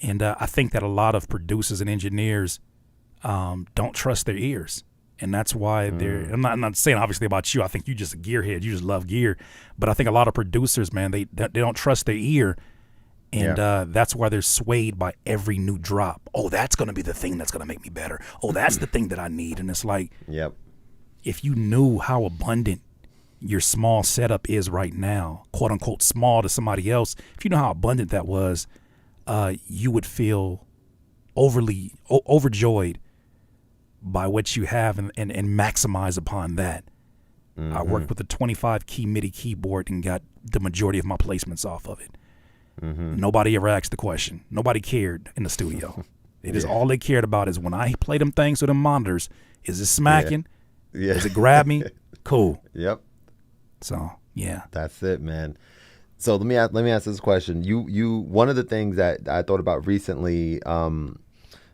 and I think that a lot of producers and engineers don't trust their ears. And that's why they're, I'm not saying obviously about you. I think you just a gearhead. You just love gear. But I think a lot of producers, man, they don't trust their ear. And that's why they're swayed by every new drop. Oh, that's going to be the thing that's going to make me better. Oh, that's the thing that I need. And it's like, if you knew how abundant your small setup is right now, quote unquote small to somebody else, if you know how abundant that was, you would feel overjoyed by what you have and maximize upon that. I worked with a 25 key MIDI keyboard and got the majority of my placements off of it. Nobody ever asked the question. Nobody cared in the studio. It is all they cared about is when I play them things with them monitors, is it smacking? Yeah. Does it grab me? Cool. Yep. So, yeah. That's it, man. So let me ask this question. You one of the things that I thought about recently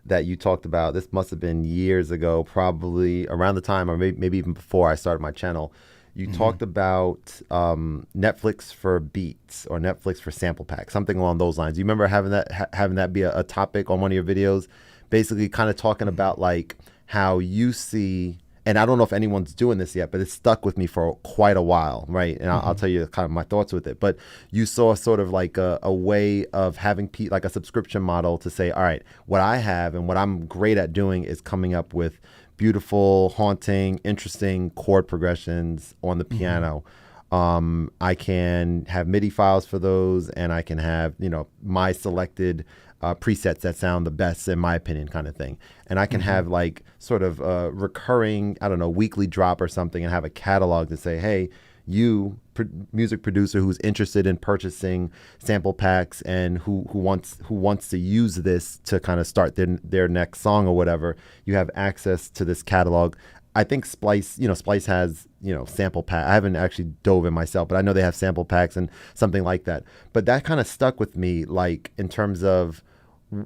that you talked about, this must have been years ago, probably around the time or maybe even before I started my channel. You talked about Netflix for beats or Netflix for sample packs, something along those lines. You remember having that be a topic on one of your videos, basically kind of talking about like how you see, and I don't know if anyone's doing this yet, but it's stuck with me for quite a while, right? And I'll tell you kind of my thoughts with it. But you saw sort of like a way of having like a subscription model to say, all right, what I have and what I'm great at doing is coming up with beautiful, haunting, interesting chord progressions on the piano. I can have MIDI files for those, and I can have, my selected presets that sound the best in my opinion, kind of thing. And I can have like sort of a recurring, I don't know, weekly drop or something, and have a catalog to say, hey, you music producer who's interested in purchasing sample packs and who wants to use this to kind of start their next song or whatever, you have access to this catalog. I think Splice has, sample pack. I haven't actually dove in myself, but I know they have sample packs and something like that. But that kind of stuck with me, like in terms of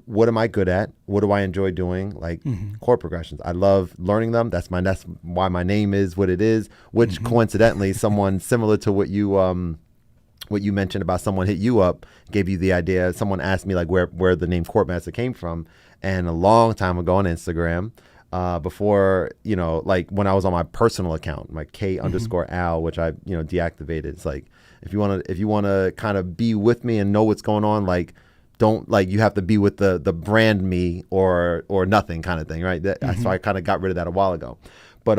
what am I good at? What do I enjoy doing? Like chord progressions. I love learning them. That's why my name is what it is, which coincidentally, someone similar to what you mentioned about someone hit you up, gave you the idea. Someone asked me like where the name Khordmaster came from. And a long time ago on Instagram, before, like when I was on my personal account, my K_Al, which I, deactivated. It's like, if you want to kind of be with me and know what's going on, like, don't, like, you have to be with the brand me or nothing kind of thing, right? So I kind of got rid of that a while ago. But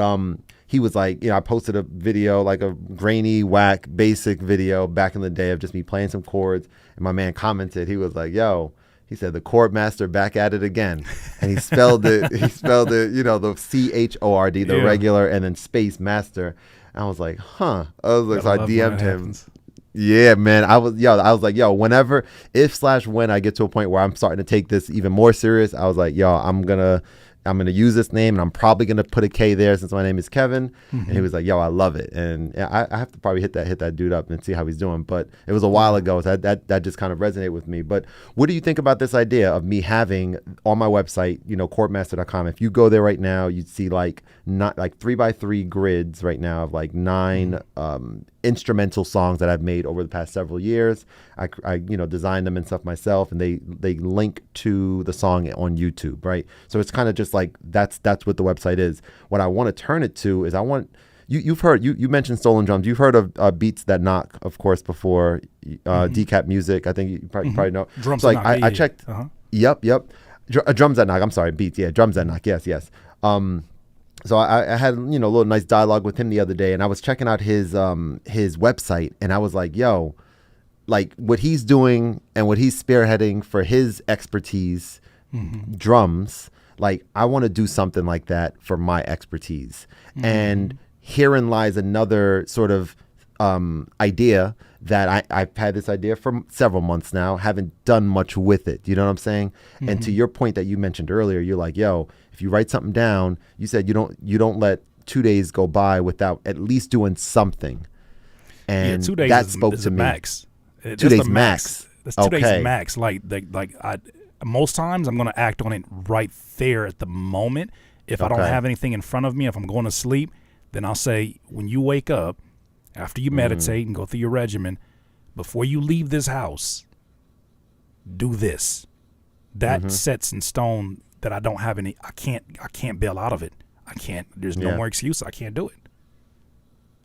he was like, I posted a video, like a grainy, whack, basic video back in the day of just me playing some chords. And my man commented, he was like, yo, he said, the Khordmaster back at it again. And he spelled it, the CHORD, the regular, and then space master. And I was like, huh. I was like, so I DM'd him. Yeah, man. I was like, whenever, when I get to a point where I'm starting to take this even more serious, I was like, I'm gonna use this name, and I'm probably gonna put a K there since my name is Kevin. And he was like, I love it. And I have to probably hit that dude up and see how he's doing. But it was a while ago, so that just kind of resonated with me. But what do you think about this idea of me having on my website, khordmaster.com? If you go there right now, you'd see like 3x3 grids right now of like 9 instrumental songs that I've made over the past several years. I designed them and stuff myself, and they link to the song on YouTube, right? So it's kind of just like that's what the website is. What I want to turn it to is you've heard, you mentioned stolen drums. You've heard of Beats That Knock, of course, before Decap Music. I think you probably know. Drums so That like Knock. I checked. Yep. Drums That Knock. I'm sorry, Beats. Yeah, Drums That Knock. Yes. So I had a little nice dialogue with him the other day, and I was checking out his website, and I was like, yo, like what he's doing and what he's spearheading for his expertise, drums. Like I want to do something like that for my expertise, and herein lies another sort of idea that I've had this idea for several months now, haven't done much with it. You know what I'm saying? And to your point that you mentioned earlier, you're like, yo, if you write something down, you said you don't let 2 days go by without at least doing something. And 2 days that is, spoke is to a me. max. 2 days max. That's 2 days max. Like most times I'm going to act on it right there at the moment. If I don't have anything in front of me, if I'm going to sleep, then I'll say, when you wake up, after you meditate and go through your regimen, before you leave this house, do this. That sets in stone that I don't have any. I can't bail out of it. I can't. There's no more excuse. I can't do it.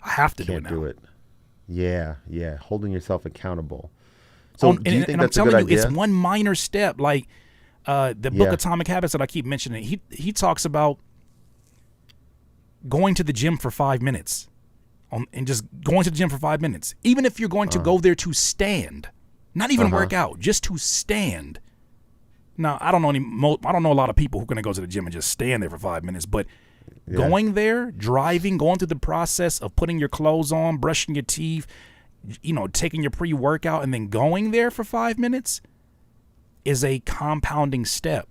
I have to do it now. Do it. Yeah. Holding yourself accountable. So do you think that's a good idea? I'm telling you, it's one minor step. Like the book Atomic Habits that I keep mentioning. He talks about going to the gym for 5 minutes. And just going to the gym for 5 minutes. Even if you're going to go there to stand, not even work out, just to stand. Now, I don't know a lot of people who are going to go to the gym and just stand there for 5 minutes, but going there, driving, going through the process of putting your clothes on, brushing your teeth, taking your pre-workout, and then going there for 5 minutes is a compounding step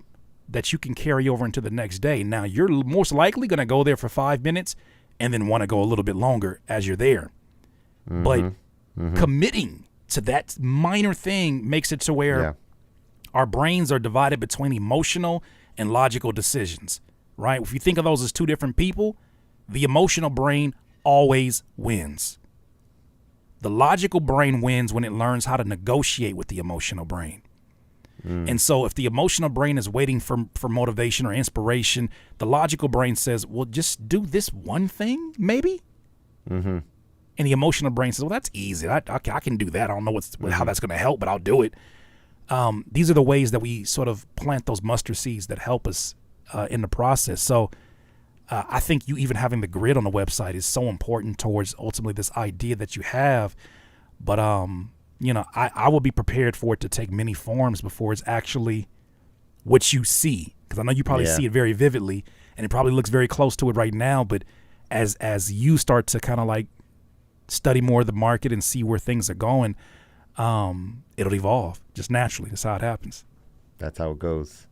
that you can carry over into the next day. Now, you're most likely going to go there for 5 minutes and then want to go a little bit longer as you're there. But committing to that minor thing makes it to where our brains are divided between emotional and logical decisions, right? If you think of those as two different people, the emotional brain always wins. The logical brain wins when it learns how to negotiate with the emotional brain. And so if the emotional brain is waiting for motivation or inspiration, the logical brain says, well, just do this one thing, maybe. And the emotional brain says, well, that's easy. I can do that. I don't know how that's going to help, but I'll do it. These are the ways that we sort of plant those mustard seeds that help us in the process. So I think you even having the grid on the website is so important towards ultimately this idea that you have. But, I will be prepared for it to take many forms before it's actually what you see. Because I know you probably see it very vividly, and it probably looks very close to it right now. But as you start to kind of like study more of the market and see where things are going, it'll evolve just naturally. That's how it happens. That's how it goes.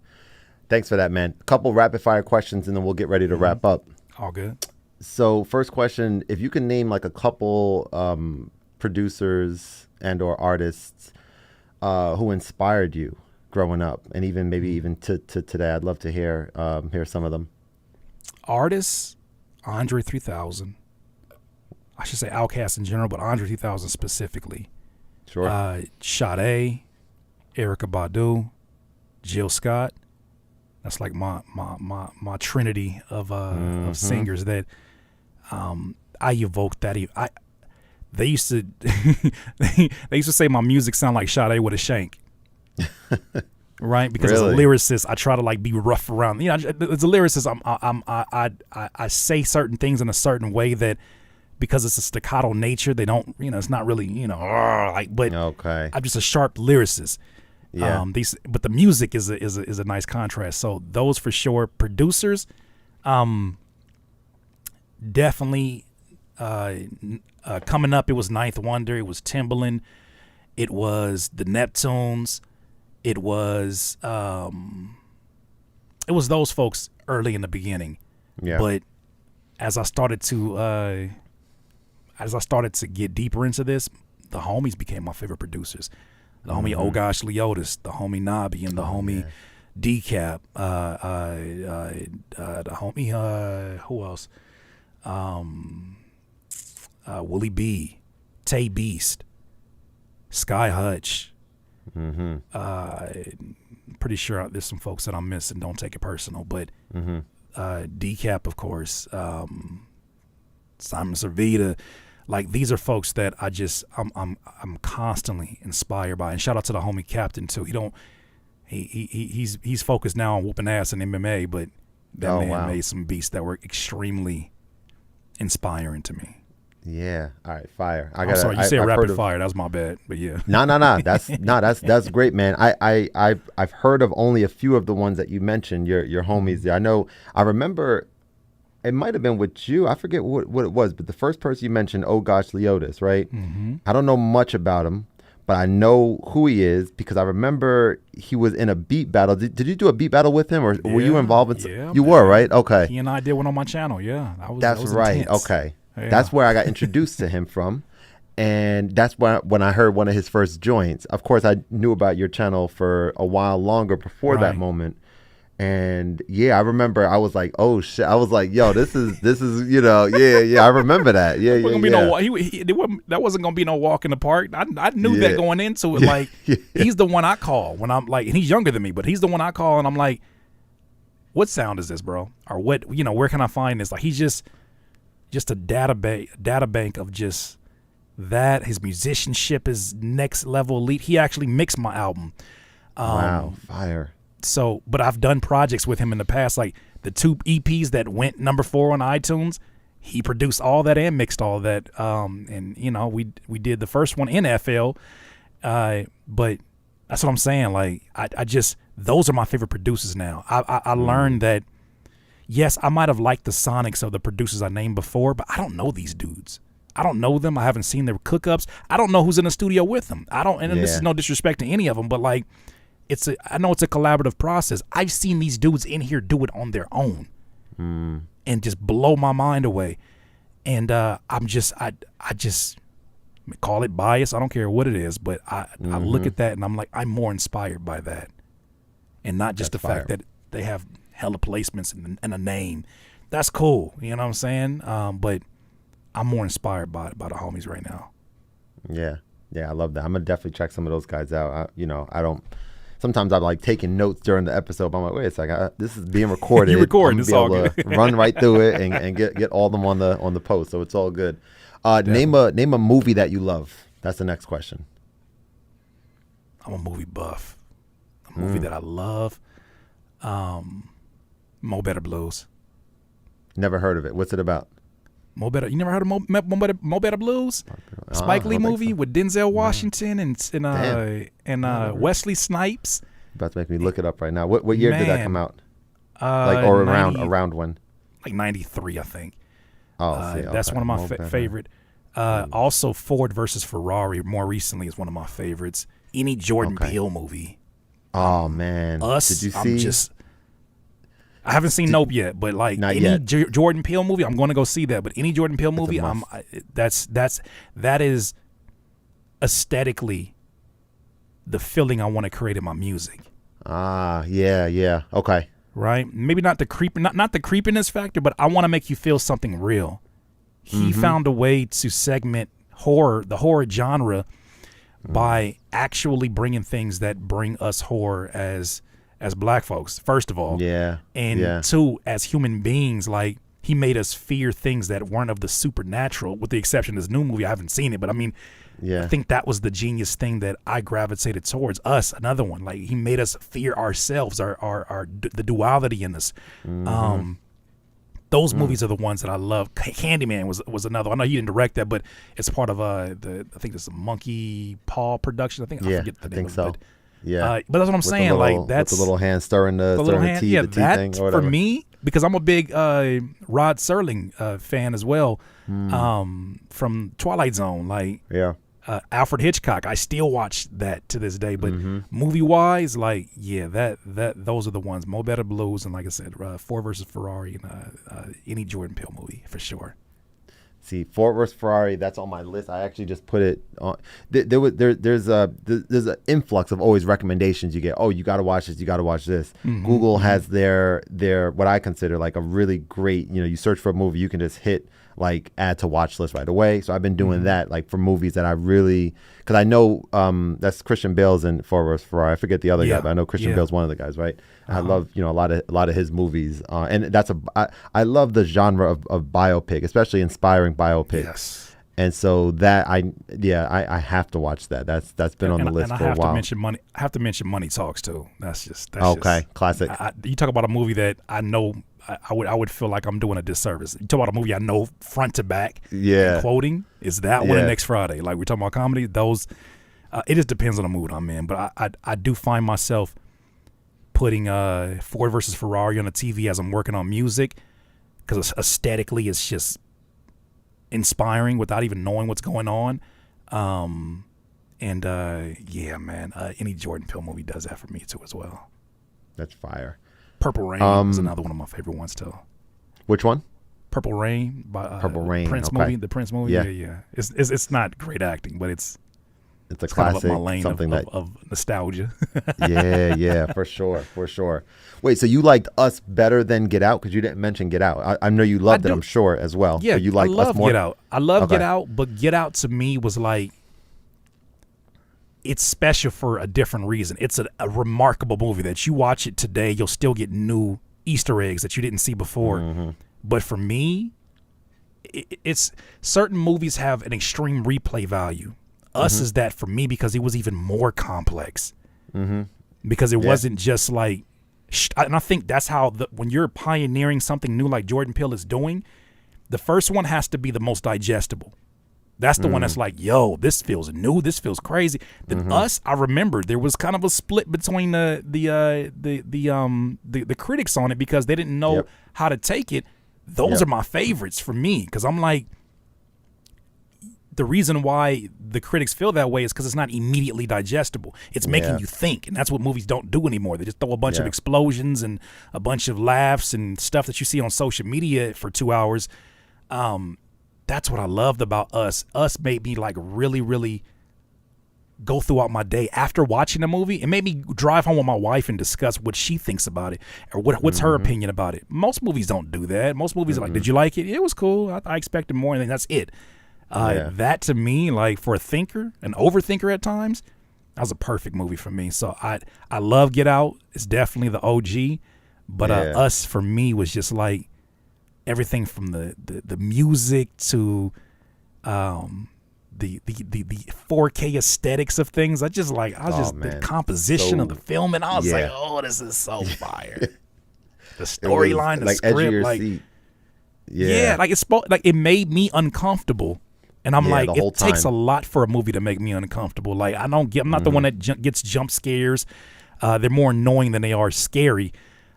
Thanks for that, man. A couple rapid fire questions and then we'll get ready to wrap up. All good. So first question, if you can name like a couple producers and or artists who inspired you growing up and even maybe even to today, I'd love to hear some of them. Artists, Andre 3000. I should say Outkast in general, but Andre 3000 specifically. Sure. Sade, Erykah Badu, Jill Scott. That's like my trinity of singers that I evoked that. They used to they used to say my music sound like Sade with a shank. Right? Because as a lyricist, I try to like be rough around. As a lyricist, I say certain things in a certain way that because it's a staccato nature, they don't, it's not really, but okay. I'm just a sharp lyricist. Yeah. But the music is a nice contrast. So those for sure. Producers, definitely coming up. It was Ninth Wonder. It was Timbaland. It was the Neptunes. It was those folks early in the beginning. Yeah. But as I started to get deeper into this, the homies became my favorite producers. The homie Oh Gosh Leotis, the homie Nabi, and the homie Decap, the homie who else? Willie B, Tay Beast, Sky Hutch. Pretty sure there's some folks that I'm missing. Don't take it personal, but Decap, of course, Simon Servita. Like these are folks that I'm constantly inspired by. And shout out to the homie Captain too. He's focused now on whooping ass in MMA, but that man made some beats that were extremely inspiring to me. Yeah. All right. Fire. I'm sorry. You said rapid fire. That was my bad. But yeah. No. That's great, man. I've heard of only a few of the ones that you mentioned. Your homies. I remember. It might have been with you. I forget what it was, but the first person you mentioned, Oh Gosh Leotis, right? I don't know much about him, but I know who he is because I remember he was in a beat battle. Did you do a beat battle with him, or were you involved in? Yeah, you were, right? Okay. He and I did one on my channel. Yeah, that was right. Intense. Okay, yeah. That's where I got introduced to him from, and that's when I heard one of his first joints. Of course, I knew about your channel for a while longer before that moment. And yeah, I remember I was like, oh shit. I was like, yo, this is, I remember that. Yeah. That wasn't going to be no walk in the park. I knew that going into it. Like, he's the one I call when I'm like, and he's younger than me, but he's the one I call and I'm like, what sound is this, bro? Or what, where can I find this? Like, he's just a data bank of just that. His musicianship is next level elite. He actually mixed my album. Wow, fire. So, but I've done projects with him in the past, like the 2 EPs that went number 4 on iTunes. He produced all that and mixed all that. And we did the first one in FL. But that's what I'm saying. Like, I just, those are my favorite producers now. I learned that, yes, I might have liked the sonics of the producers I named before, but I don't know these dudes. I don't know them. I haven't seen their cook-ups. I don't know who's in the studio with them. And this is no disrespect to any of them, but like, I know it's a collaborative process. I've seen these dudes in here do it on their own and just blow my mind away. And I just call it bias. I don't care what it is, but I look at that and I'm like, I'm more inspired by that. And not just That's the fact that they have hella placements and a name. That's cool. You know what I'm saying? But I'm more inspired by the homies right now. Yeah. Yeah, I love that. I'm going to definitely check some of those guys out. I don't. Sometimes I'm like taking notes during the episode. But I'm like, wait a second, this is being recorded. You recording? I'm It's all able good. to run right through it and get all of them on the post. So it's all good. Name a movie that you love. That's the next question. I'm a movie buff. A movie that I love. Mo Better Blues. Never heard of it. What's it about? Mo Better. You never heard of Mo Better Blues? Spike Lee movie with Denzel Washington and Wesley Snipes. About to make me look it up right now. What year did that come out? Or around when? Like 93, I think. Oh, see, that's one of my favorite. Also, Ford versus Ferrari more recently is one of my favorites. Any Jordan Peele movie. Oh man, Us. Did you see? I haven't seen Nope yet, but like any Jordan Peele movie, I'm going to go see that. But any Jordan Peele movie, that is aesthetically the feeling I want to create in my music. Yeah. Okay. Right? Maybe not the creepiness factor, but I want to make you feel something real. He found a way to segment the horror genre by actually bringing things that bring us horror as black folks, first of all. Yeah. And two, as human beings, like he made us fear things that weren't of the supernatural, with the exception of this new movie. I haven't seen it, but I mean, I think that was the genius thing that I gravitated towards. Us, another one. Like he made us fear ourselves, the duality in us. Those movies are the ones that I love. Candyman was another. I know he didn't direct that, but it's part of I think it's a Monkey Paw production. I forget the name. I think of so. It. Yeah, but that's what I'm saying. Like that's with the little hand stirring the tea, the tea that thing or whatever. For me, because I'm a big Rod Serling fan as well, from Twilight Zone. Like Alfred Hitchcock, I still watch that to this day. But movie wise, like those are the ones. Mo Better Blues, and like I said, Ford versus Ferrari, and any Jordan Peele movie for sure. See, Ford versus Ferrari, that's on my list. I actually just put it on. There's an influx of always recommendations you get. Oh, you got to watch this. You got to watch this. Google has their what I consider like a really great. You search for a movie, you can just hit like add to watch list right away. So I've been doing that like for movies that I really, because I know that's Christian Bale's in Ford versus Ferrari. I forget the other guy, but I know Christian Bale's one of the guys, right? I love a lot of his movies, and I love the genre of biopic, especially inspiring biopics. Yes. And so that I have to watch that. That's been on the list for a while. I have to mention Money Talks too. That's classic. You talk about a movie that I know I would feel like I'm doing a disservice. You talk about a movie I know front to back. And quoting is that one next Friday. Like we're talking about comedy. Those it just depends on the mood I'm in. But I do find myself putting Ford versus Ferrari on the TV as I'm working on music because aesthetically it's just inspiring without even knowing what's going on. Any Jordan Peele movie does that for me too as well. That's fire. Purple Rain is another one of my favorite ones too. Which one? Purple Rain by Purple Rain, Prince movie. The Prince movie. Yeah. It's not great acting, but it's a classic. Kind of up my lane something of nostalgia. yeah, for sure. Wait, so you liked Us better than Get Out? Because you didn't mention Get Out. I know you loved it, I'm sure, as well. Yeah, but you liked I love Us more? Get Out. I love Get Out, but Get Out to me was like, it's special for a different reason. It's a remarkable movie that you watch it today, you'll still get new Easter eggs that you didn't see before. But for me, it's certain movies have an extreme replay value. Us is that for me because it was even more complex. Because it wasn't just like, and I think that's how when you're pioneering something new like Jordan Peele is doing, the first one has to be the most digestible. That's the one that's like, yo, this feels new, this feels crazy. Then Us, I remember there was kind of a split between the critics on it because they didn't know how to take it. Those are my favorites for me because I'm like, the reason why the critics feel that way is because it's not immediately digestible. It's making you think, and that's what movies don't do anymore. They just throw a bunch of explosions and a bunch of laughs and stuff that you see on social media for 2 hours. That's what I loved about Us. Us made me like really, really go throughout my day after watching the movie. It made me drive home with my wife and discuss what she thinks about it or what's her opinion about it. Most movies don't do that. Most movies are like, did you like it? It was cool. I expected more, and that's it. That to me, like for a thinker, an overthinker at times, that was a perfect movie for me. So I love Get Out. It's definitely the OG, but Us for me was just like everything from the music to the 4K aesthetics of things. The composition of the film, and I was like, oh, this is so fire. The storyline, the like script, edge of your like seat. It made me uncomfortable. And I'm like, it takes a lot for a movie to make me uncomfortable. Like I'm not the one that gets jump scares. They're more annoying than they are scary.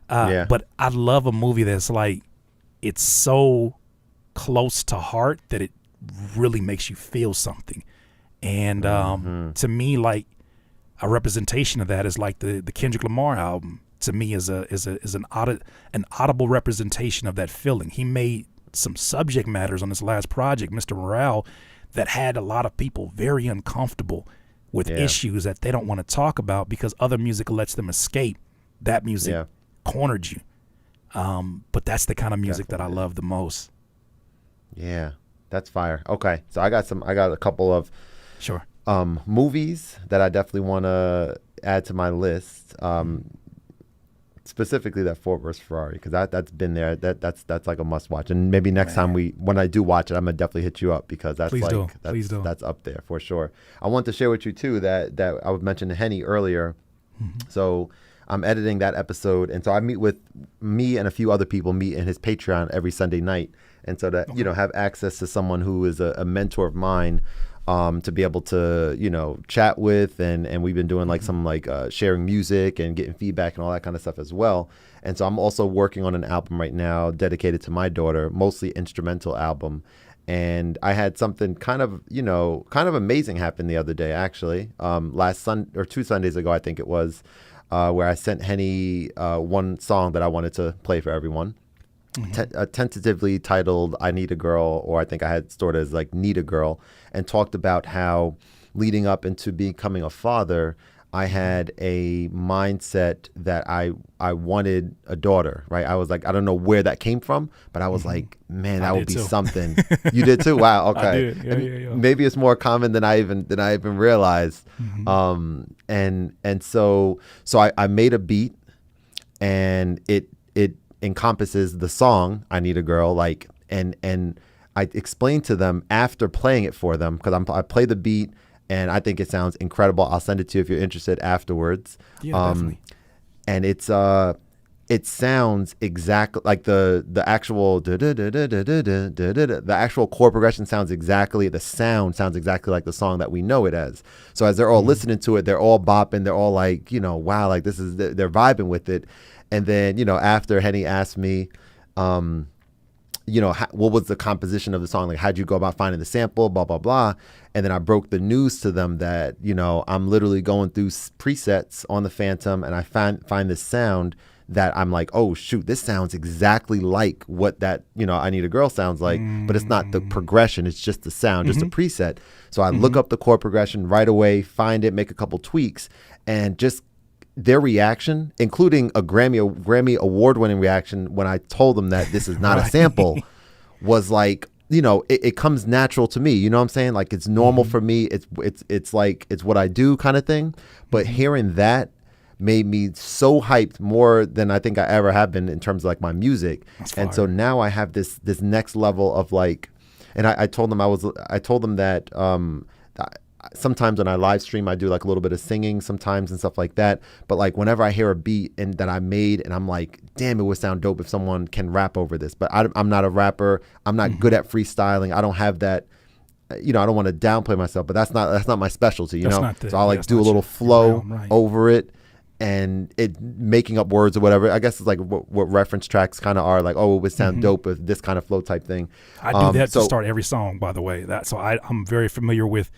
But I love a movie that's like, it's so close to heart that it really makes you feel something. And to me, like a representation of that is like the Kendrick Lamar album. To me, is an audible representation of that feeling. He made some subject matters on this last project, Mr. Morale, that had a lot of people very uncomfortable with issues that they don't want to talk about because other music lets them escape. That music cornered you. But that's the kind of music that I love the most. Yeah. That's fire. Okay. So I got a couple of movies that I definitely want to add to my list. Specifically that Ford vs. Ferrari, because that's been there. That's like a must watch. And maybe next time when I do watch it, I'm gonna definitely hit you up because that's that's up there for sure. I want to share with you too that I would mention Henny earlier. So I'm editing that episode, and so I me and a few other people meet in his Patreon every Sunday night, and so that have access to someone who is a mentor of mine. To be able to, chat with, and we've been doing like some sharing music and getting feedback and all that kind of stuff as well. And so I'm also working on an album right now dedicated to my daughter, mostly instrumental album. And I had something kind of amazing happen the other day, actually. Last Sunday or 2 Sundays ago, I think it was, where I sent Henny one song that I wanted to play for everyone. Tentatively titled I Need a Girl, or I think I had stored it as like Need a Girl, and talked about how leading up into becoming a father, I had a mindset that I wanted a daughter, right? I was like, I don't know where that came from, but I was like, man, that would be something. You did too? Wow. Okay. I did. Yeah. Maybe it's more common than I even realized. And so I made a beat, and it encompasses the song I Need a Girl, and I explained to them after playing it for them, because I play the beat and I think it sounds incredible. I'll send it to you if you're interested afterwards. Definitely. And it sounds exactly like the actual the actual chord progression sounds exactly, the sound sounds exactly like the song that we know it as. So as they're all listening to it, they're all bopping, they're all like, wow, like this is, they're vibing with it. And then, after Henny asked me, what was the composition of the song? Like, how'd you go about finding the sample, blah, blah, blah. And then I broke the news to them that, I'm literally going through presets on the Phantom, and I find this sound that I'm like, oh, shoot, this sounds exactly like what that, I Need a Girl sounds like, but it's not the progression. It's just the sound, just a preset. So I look up the chord progression right away, find it, make a couple tweaks, and just their reaction, including a Grammy award-winning reaction when I told them that this is not a sample, was like, it comes natural to me. You know what I'm saying? Like, it's normal for me. It's like, it's what I do kind of thing. But hearing that made me so hyped, more than I think I ever have been in terms of like my music. And so now I have this next level of like, and I told them that sometimes when I live stream, I do like a little bit of singing sometimes and stuff like that. But like whenever I hear a beat and that I made, and I'm like, damn, it would sound dope if someone can rap over this. But I'm not a rapper. I'm not good at freestyling. I don't have that. I don't want to downplay myself, but that's not my specialty. So I'll like do a little flow over it, and it making up words or whatever. I guess it's like what reference tracks kind of are, like, oh, it would sound dope with this kind of flow type thing. I do that to start every song, by the way. I'm very familiar with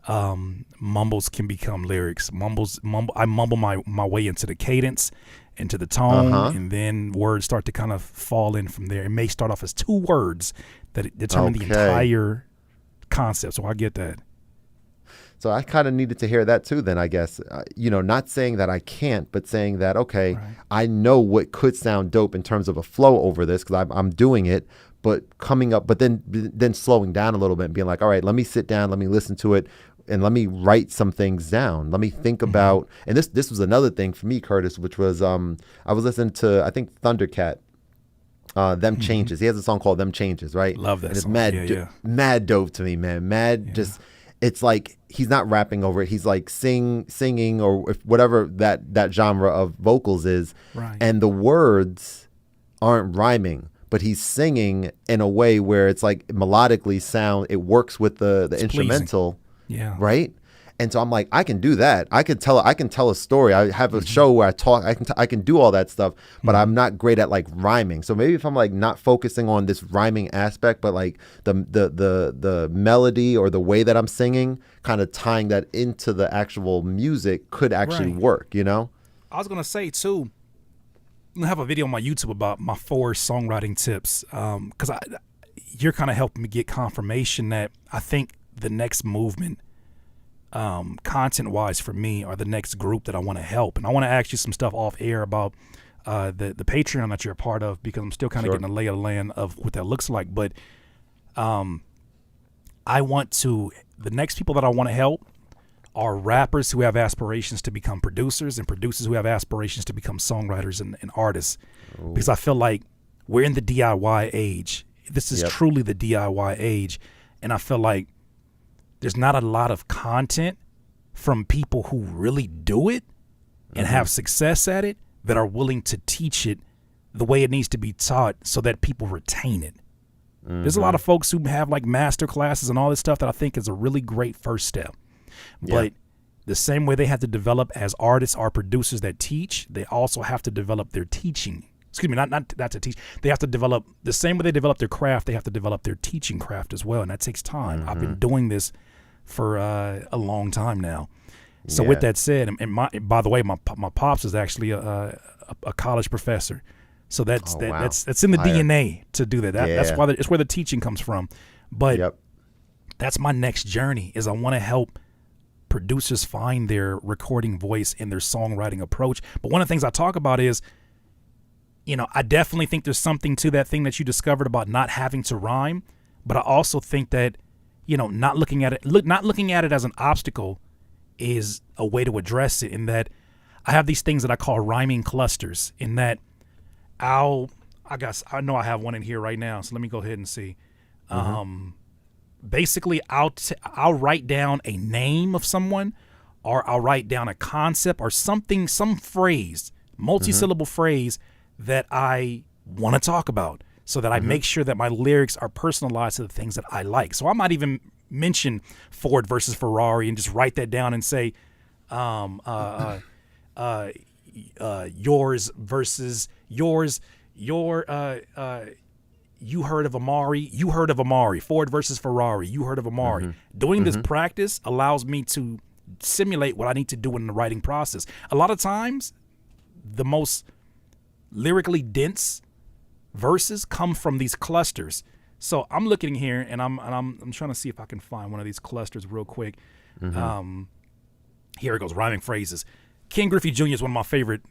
mumbles can become lyrics. I mumble my way into the cadence, into the tone, and then words start to kind of fall in from there. It may start off as 2 words that determine the entire concept. So I get that. So I kind of needed to hear that too then, I guess. Not saying that I can't, but saying that, okay, right, I know what could sound dope in terms of a flow over this because I'm doing it, but then slowing down a little bit and being like, all right, let me sit down, let me listen to it, and let me write some things down. Let me think about, and this was another thing for me, Curtis, which was I was listening to, I think, Thundercat, Them Changes. He has a song called Them Changes, right? Love that song. Mad dope to me, man. Just, it's like he's not rapping over it. He's like singing or whatever that genre of vocals is. Right. And the words aren't rhyming, but he's singing in a way where it's like melodically it works with the instrumental. Pleasing. Yeah. Right. And so I'm like, I can do that. I can tell a story. I have a show where I talk. I can do all that stuff, but I'm not great at like rhyming. So maybe if I'm like not focusing on this rhyming aspect, but like the melody or the way that I'm singing, kind of tying that into the actual music could actually work. I was gonna say too, I have a video on my YouTube about my 4 songwriting tips, because you're kind of helping me get confirmation that I think the next movement, content wise for me, are the next group that I want to help. And I want to ask you some stuff off air about the Patreon that you're a part of, because I'm still kind of getting a lay of the land of what that looks like. But the next people that I want to help are rappers who have aspirations to become producers, and producers who have aspirations to become songwriters and artists. Ooh. Because I feel like we're in the DIY age. This is truly the DIY age. And I feel like there's not a lot of content from people who really do it and have success at it that are willing to teach it the way it needs to be taught so that people retain it. There's a lot of folks who have like master classes and all this stuff that I think is a really great first step. But the same way they have to develop as artists or producers that teach, they also have to develop their teaching. Excuse me, not to teach. They have to develop, the same way they develop their craft, they have to develop their teaching craft as well. And that takes time. I've been doing this for a long time now. So with that said, and by the way, my pops is actually a college professor. So that's in the DNA to do that. That's why it's where the teaching comes from. But that's my next journey, is I want to help producers find their recording voice and their songwriting approach. But one of the things I talk about is, I definitely think there's something to that thing that you discovered about not having to rhyme. But I also think that, not looking at it as an obstacle is a way to address it, in that I have these things that I call rhyming clusters, in that I know I have one in here right now. So let me go ahead and see. Basically, I'll write down a name of someone, or I'll write down a concept or something, some phrase, multi-syllable phrase that I want to talk about, so that I make sure that my lyrics are personalized to the things that I like. So I might even mention Ford versus Ferrari and just write that down and say, yours versus yours, you heard of Amari, Ford versus Ferrari, you heard of Amari. Doing this practice allows me to simulate what I need to do in the writing process. A lot of times, the most lyrically dense verses come from these clusters. So I'm looking here and I'm trying to see if I can find one of these clusters real quick. Here it goes, rhyming phrases. Ken Griffey Jr. is one of my favorite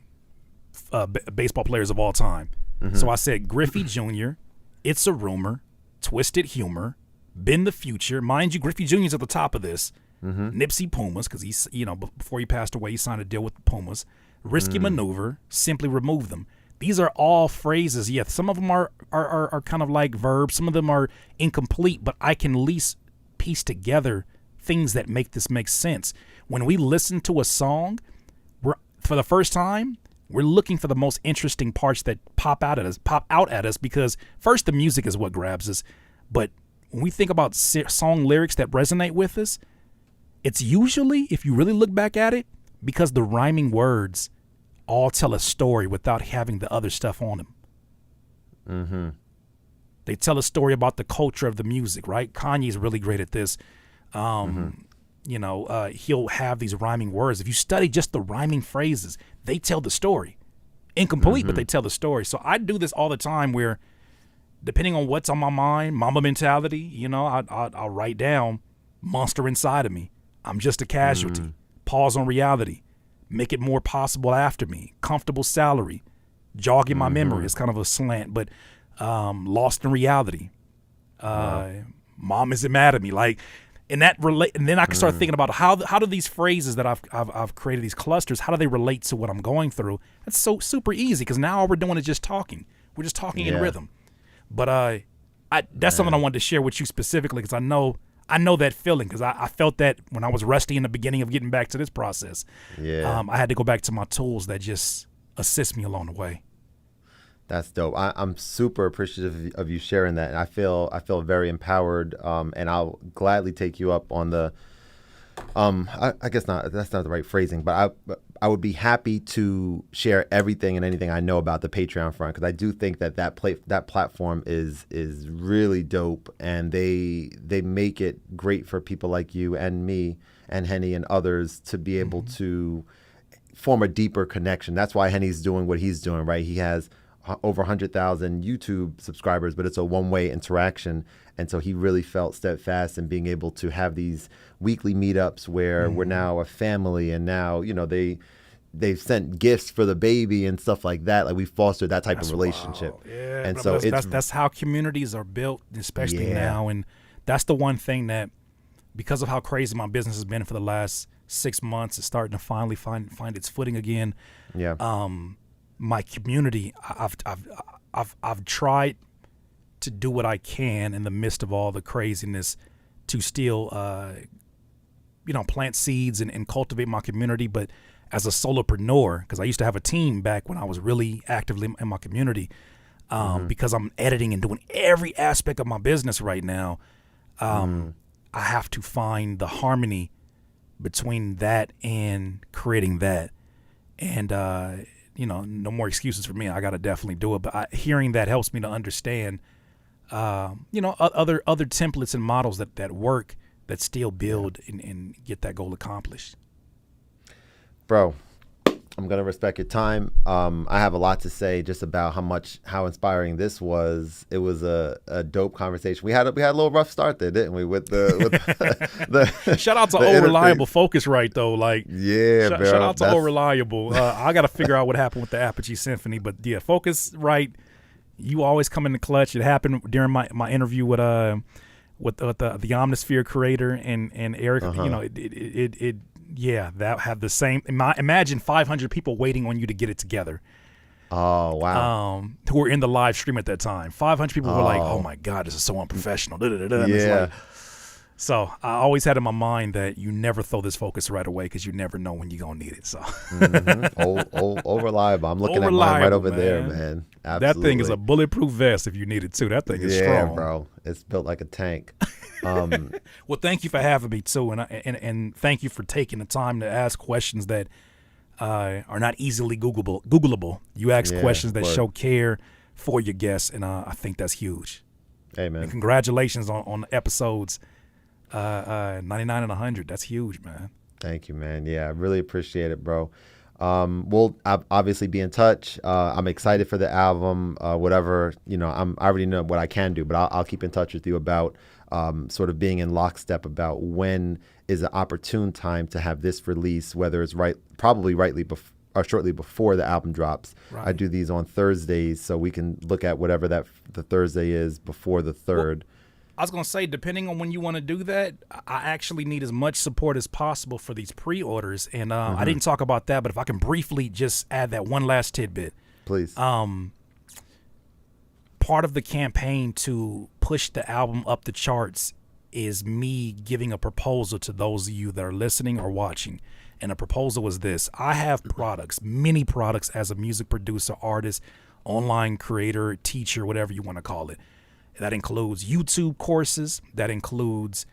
baseball players of all time. So I said Griffey Jr., It's a Rumor, Twisted Humor, Been the Future. Mind you, Griffey Jr. is at the top of this. Nipsey Pumas, because he's, before he passed away, he signed a deal with the Pumas. Risky Maneuver, Simply Remove Them. These are all phrases. Yeah, some of them are kind of like verbs. Some of them are incomplete, but I can at least piece together things that make this make sense. When we listen to a song, for the first time, we're looking for the most interesting parts that pop out at us, because first, the music is what grabs us. But when we think about song lyrics that resonate with us, it's usually, if you really look back at it, because the rhyming words all tell a story without having the other stuff on them. Mm-hmm. They tell a story about the culture of the music, right? Kanye's really great at this. He'll have these rhyming words. If you study just the rhyming phrases, they tell the story. Incomplete, but they tell the story. So I do this all the time where, depending on what's on my mind, Mamba mentality, I'll write down monster inside of me. I'm just a casualty. Pause on reality. Make it more possible after me. Comfortable salary. Jogging my memory. It's kind of a slant, but lost in reality. Mom isn't mad at me. Like, and then I can start thinking about how do these phrases that I've created, these clusters, how do they relate to what I'm going through? That's so super easy because now all we're doing is just talking. We're just talking in rhythm. But that's something I wanted to share with you specifically because I know that feeling because I felt that when I was rusty in the beginning of getting back to this process. Yeah. I had to go back to my tools that just assist me along the way. That's dope. I'm super appreciative of you sharing that. And I feel very empowered. And I'll gladly take you up on the, I guess not, that's not the right phrasing, but I would be happy to share everything and anything I know about the Patreon front. Cause I do think that platform is really dope and they make it great for people like you and me and Henny and others to be able to form a deeper connection. That's why Henny's doing what he's doing, right? He has over 100,000 YouTube subscribers, but it's a one-way interaction. And so he really felt steadfast in being able to have these weekly meetups where we're now a family and now, they've sent gifts for the baby and stuff like that. Like we fostered that type of relationship. Wild. Yeah, and so that's how communities are built, especially now. And that's the one thing that, because of how crazy my business has been for the last 6 months, it's starting to finally find its footing again. Yeah. My community, I've tried to do what I can in the midst of all the craziness to still, plant seeds and cultivate my community. But as a solopreneur, because I used to have a team back when I was really actively in my community, because I'm editing and doing every aspect of my business right now, I have to find the harmony between that and creating that. And, no more excuses for me. I got to definitely do it. But hearing that helps me to understand, other templates and models that work, that still build and get that goal accomplished. Bro, I'm going to respect your time. I have a lot to say just about how inspiring this was. It was a dope conversation. We had a little rough start there, didn't we? With the shout out to Old Reliable Focusrite though. Like, yeah, bro. Shout out to Old Reliable. I got to figure out what happened with the Apogee Symphony, but yeah, Focusrite. You always come in the clutch. It happened during my interview with the Omnisphere creator and Eric. That had the same. Imagine 500 people waiting on you to get it together. Oh, wow. Who were in the live stream at that time. 500 people were like, oh my God, this is so unprofessional. Yeah. So I always had in my mind that you never throw this focus right away because you never know when you're going to need it. So old Reliable. I'm looking at mine right over there, man. Absolutely. That thing is a bulletproof vest if you need it too. That thing is strong. Yeah, bro. It's built like a tank. Well, thank you for having me too. And thank you for taking the time to ask questions that are not easily Googleable. You ask questions that show care for your guests. And I think that's huge. Hey, man. And congratulations on episodes 99 and 100. That's huge, man. Thank you, man. Yeah, I really appreciate it, bro. We'll obviously be in touch. I'm excited for the album. Whatever, I already know what I can do, but I'll keep in touch with you about sort of being in lockstep about when is an opportune time to have this release, whether it's probably or shortly before the album drops. Right. I do these on Thursdays, so we can look at whatever the Thursday is before the 3rd. Well, I was going to say, depending on when you want to do that, I actually need as much support as possible for these pre-orders. And I didn't talk about that, but if I can briefly just add that one last tidbit. Please. Part of the campaign to push the album up the charts is me giving a proposal to those of you that are listening or watching. And the proposal is this. I have many products as a music producer, artist, online creator, teacher, whatever you want to call it. That includes YouTube courses. That includes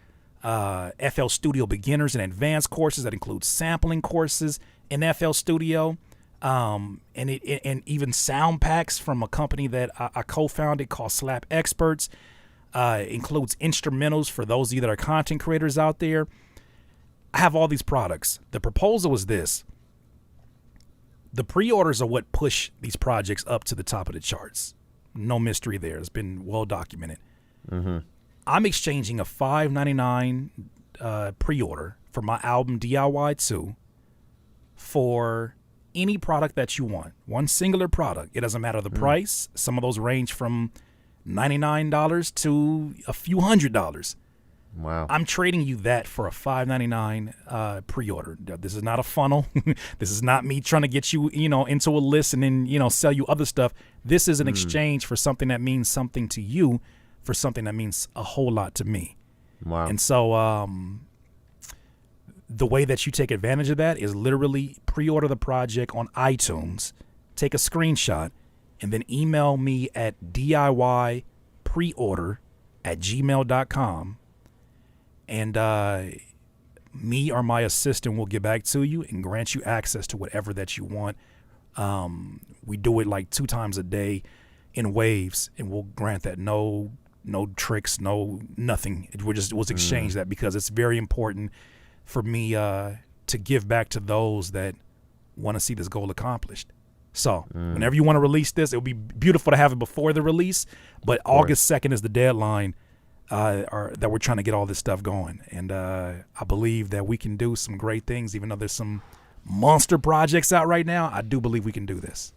FL Studio beginners and advanced courses. That includes sampling courses in FL Studio. And even sound packs from a company that I co-founded called Slap Experts. Includes instrumentals for those of you that are content creators out there. I have all these products. The proposal is this. The pre-orders are what push these projects up to the top of the charts. No mystery there. It's been well documented. Mm-hmm. I'm exchanging a $5.99 pre-order for my album DIY 2 for any product that you want. One singular product. It doesn't matter the price. Some of those range from $99 to a few $100s. Wow. I'm trading you that for a $5.99 pre-order. This is not a funnel. This is not me trying to get you, into a list and then, sell you other stuff. This is an exchange for something that means something to you for something that means a whole lot to me. Wow. And so the way that you take advantage of that is literally pre-order the project on iTunes, take a screenshot, and then email me at DIYpreorder@gmail.com. And me or my assistant will get back to you and grant you access to whatever that you want. We do it like 2 times a day in waves, and we'll grant that no tricks, nothing. We'll exchange that because it's very important for me to give back to those that want to see this goal accomplished. So whenever you want to release this, it would be beautiful to have it before the release, but August 2nd is the deadline that we're trying to get all this stuff going. And I believe that we can do some great things, even though there's some monster projects out right now. I do believe we can do this.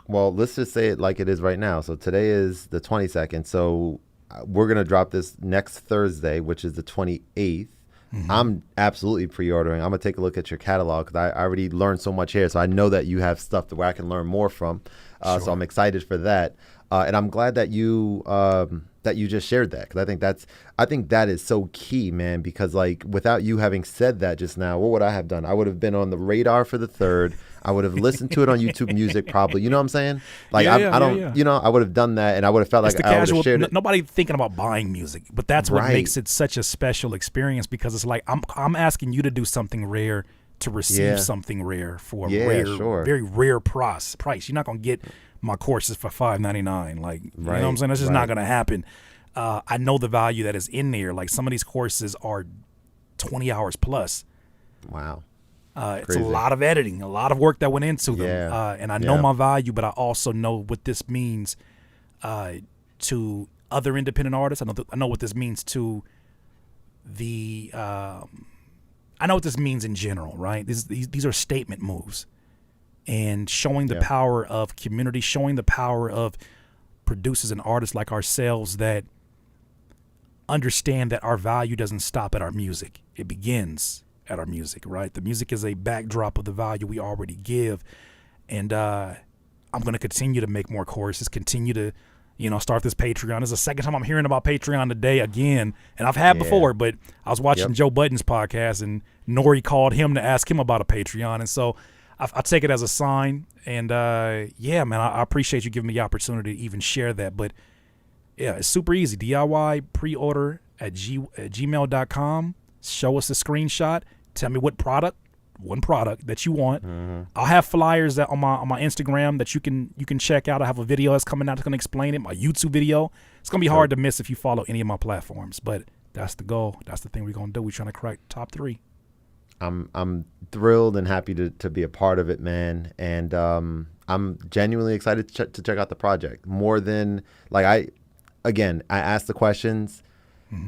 Well, let's just say it like it is right now. So today is the 22nd. So we're going to drop this next Thursday, which is the 28th. Mm-hmm. I'm absolutely pre-ordering. I'm going to take a look at your catalog because I already learned so much here. So I know that you have stuff where I can learn more from. Sure. So I'm excited for that. And I'm glad that you just shared that, because I think that is so key, man, because like without you having said that just now, what would I have done? I would have been on the radar for the 3rd. I would have listened to it on YouTube Music probably. You know what I'm saying? Like I would have done that, and I would have felt it's like the I would casual, have shared it. Nobody thinking about buying music, but that's what makes it such a special experience, because it's like I'm asking you to do something rare to receive something rare for a very rare price. You're not gonna get my courses for $5.99. Like, you know what I'm saying? That's just not gonna happen. I know the value that is in there. Like, some of these courses are 20 hours plus. Wow. It's a lot of editing, a lot of work that went into them. And I know my value, but I also know what this means to other independent artists. I know what this means to the I know what this means in general, right? These are statement moves, and showing the power of community, showing the power of producers and artists like ourselves that understand that our value doesn't stop at our music. It begins at our music, right? The music is a backdrop of the value we already give. And I'm going to continue to make more courses, continue to, start this Patreon. This is the second time I'm hearing about Patreon today again. And I've had before, but I was watching Joe Budden's podcast, and Nori called him to ask him about a Patreon. And so I take it as a sign. And man, I appreciate you giving me the opportunity to even share that. But yeah, it's super easy. DIY preorder at gmail.com. Show us a screenshot. Tell me one product that you want. Mm-hmm. I'll have flyers that on my Instagram that you can check out. I have a video that's coming out that's going to explain it. My YouTube video. It's going to be hard to miss if you follow any of my platforms. But that's the goal. That's the thing we're going to do. We're trying to crack top 3. I'm thrilled and happy to be a part of it, man. And I'm genuinely excited to check out the project. More than I asked the questions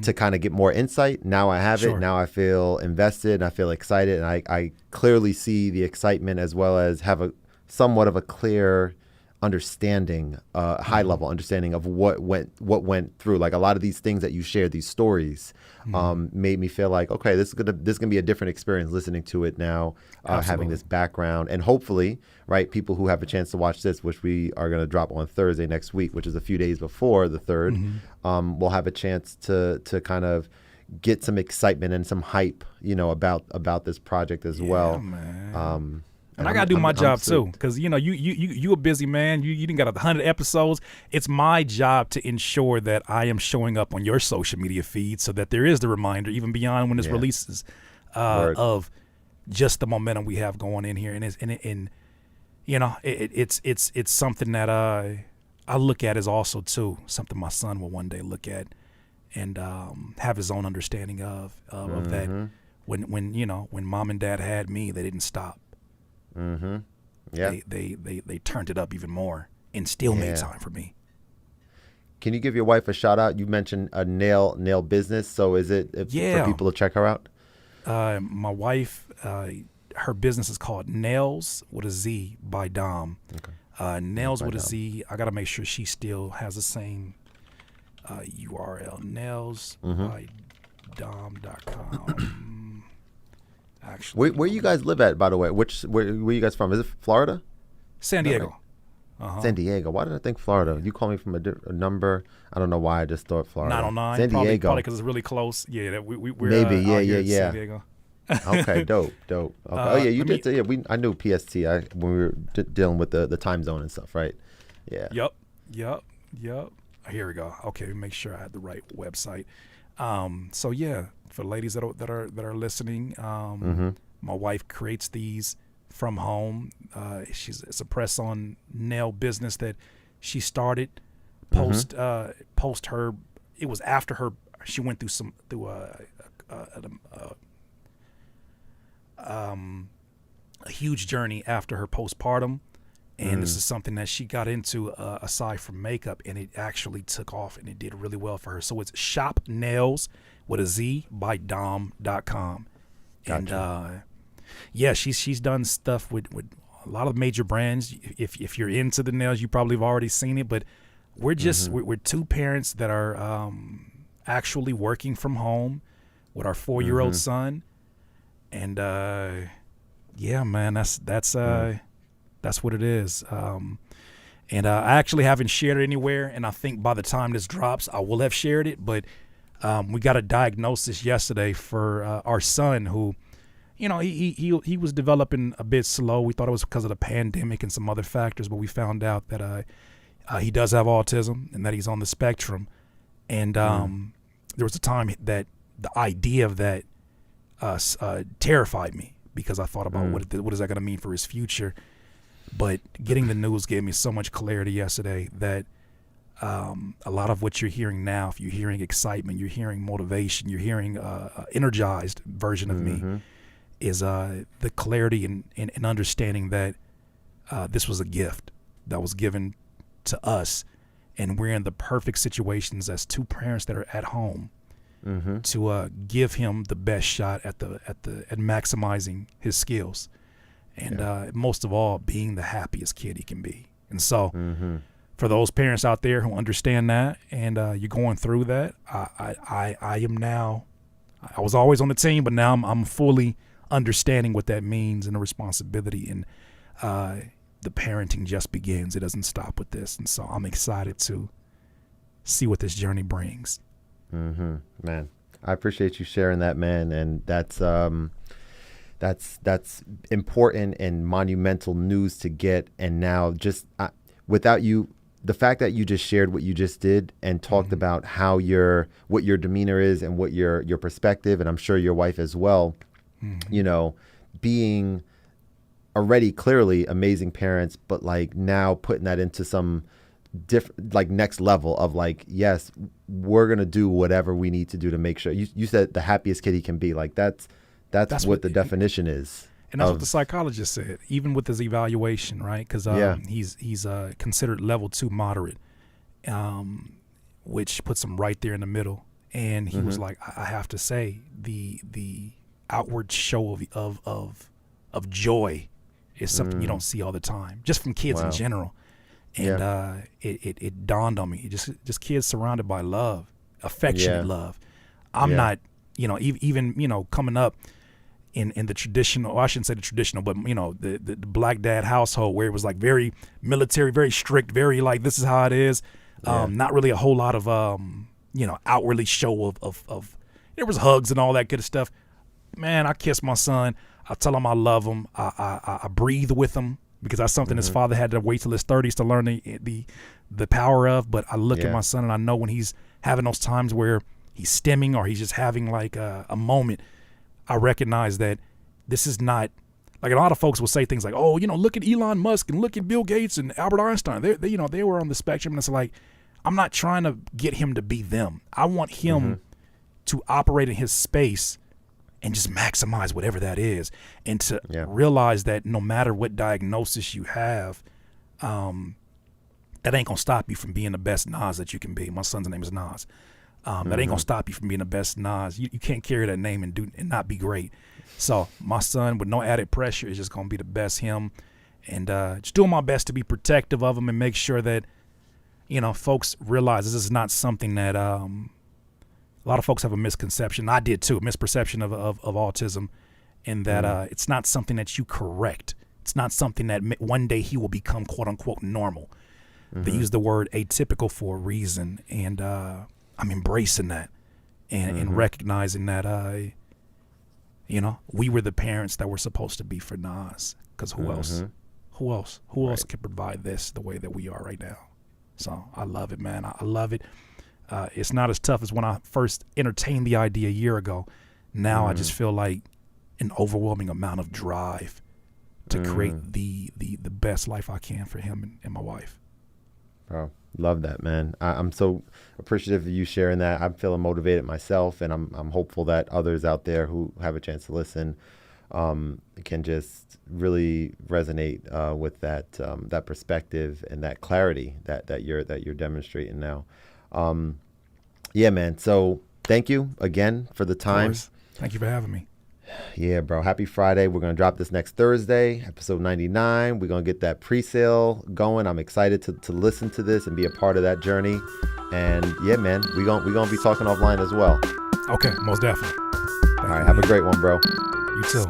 to kind of get more insight. Now I have it. Now I feel invested. I feel excited. And I clearly see the excitement, as well as have a somewhat of a clear understanding, high level understanding of what went through. Like, a lot of these things that you shared, these stories, made me feel like, okay, this is gonna be a different experience listening to it now, having this background, and hopefully, right, people who have a chance to watch this, which we are gonna drop on Thursday next week, which is a few days before the 3rd, will have a chance to kind of get some excitement and some hype, about this project as well. Man. And I gotta do my job too, because you a busy man. You didn't got 100 episodes. It's my job to ensure that I am showing up on your social media feed, so that there is the reminder, even beyond when this releases, of just the momentum we have going in here. And it's something that I look at as also too something my son will one day look at and have his own understanding of that. When mom and dad had me, they didn't stop. Yeah. They turned it up even more and still made time for me. Can you give your wife a shout out? You mentioned a nail business, so is it for people to check her out? My wife, her business is called Nails with a Z by Dom. Okay. Nails with a Z. I got to make sure she still has the same URL. Nails by Dom.com. Actually, where you guys live at, by the way? Where you guys from? Is it Florida? San Diego. San Diego. Why did I think Florida? You call me from a number. I don't know why I just thought Florida. 909. San Diego. Probably because it's really close. Yeah, we're maybe. Yeah. San Diego. Okay, dope. Okay. You did. I knew PST. When we were dealing with the time zone and stuff, right? Yeah. Yep. Here we go. Okay, make sure I had the right website. So yeah, for ladies that are listening, my wife creates these from home. It's a press-on nail business that she started post her. It was after her. She went through a huge journey after her postpartum, and this is something that she got into aside from makeup, and it actually took off and it did really well for her. So it's Shop Nails with a Z by Dom.com. Gotcha. And she's done stuff with a lot of major brands. If you're into the nails, you probably have already seen it, but we're just we're two parents that are actually working from home with our 4-year-old son. And man, that's what it is. And I actually haven't shared it anywhere, and I think by the time this drops, I will have shared it. But we got a diagnosis yesterday for our son, who, he was developing a bit slow. We thought it was because of the pandemic and some other factors, but we found out that he does have autism and that he's on the spectrum. And there was a time that the idea of that terrified me, because I thought about what is that going to mean for his future. But getting the news gave me so much clarity yesterday that a lot of what you're hearing now, if you're hearing excitement, you're hearing motivation, you're hearing energized version of me, is the clarity and understanding that this was a gift that was given to us, and we're in the perfect situations as two parents that are at home to give him the best shot at maximizing his skills, and most of all, being the happiest kid he can be. And so, for those parents out there who understand that, and you're going through that, I am now. I was always on the team, but now I'm fully understanding what that means and the responsibility, and the parenting just begins. It doesn't stop with this, and so I'm excited to see what this journey brings. Man, I appreciate you sharing that, man, and that's important and monumental news to get. And now, just without you, the fact that you just shared what you just did and talked about how what your demeanor is and what your perspective, and I'm sure your wife as well, being already clearly amazing parents, but like now putting that into some different, like, next level of like, yes, we're gonna do whatever we need to do to make sure you said the happiest kid he can be. Like that's what the definition is, and that's what the psychologist said, even with his evaluation, right? Because he's considered level 2 moderate, which puts him right there in the middle. And he was like, I have to say, the outward show of joy is something you don't see all the time, just from kids in general. And it dawned on me, just kids surrounded by love, affectionate love. I'm not, even coming up in the traditional, well, I shouldn't say the traditional, but the black dad household, where it was like very military, very strict, very like, this is how it is. Not really a whole lot of outwardly show of there was hugs and all that good stuff. Man, I kiss my son. I tell him I love him. I breathe with him, because that's something his father had to wait till his 30s to learn the power of. But I look at my son, and I know when he's having those times where he's stimming or he's just having like a moment, I recognize that this is not Like a lot of folks will say things like, oh, look at Elon Musk and look at Bill Gates and Albert Einstein. They were on the spectrum. And it's like, I'm not trying to get him to be them. I want him to operate in his space and just maximize whatever that is. And to realize that no matter what diagnosis you have, that ain't going to stop you from being the best Nas that you can be. My son's name is Nas. That ain't going to stop you from being the best Nas. You can't carry that name and not be great. So my son, with no added pressure, is just going to be the best him, and just doing my best to be protective of him and make sure that, folks realize this is not something that a lot of folks have a misconception. I did too, a misperception of autism, in that it's not something that you correct. It's not something that one day he will become quote unquote normal. They use the word atypical for a reason, and I'm embracing that and recognizing that we were the parents that were supposed to be for Nas, because who else can provide this the way that we are right now? So I love it, man. I love it. It's not as tough as when I first entertained the idea a year ago. Now I just feel like an overwhelming amount of drive to create the best life I can for him and my wife. Bro, love that, man. I'm so appreciative of you sharing that. I'm feeling motivated myself, and I'm hopeful that others out there who have a chance to listen can just really resonate with that perspective and that clarity that you're demonstrating now. Yeah, man. So thank you again for the time. Thank you for having me. Yeah, bro. Happy Friday. We're going to drop this next Thursday, episode 99. We're going to get that pre-sale going. I'm excited to listen to this and be a part of that journey. And yeah, man, we're going to be talking offline as well. Okay, most definitely. All right. Have a great one, bro. You too.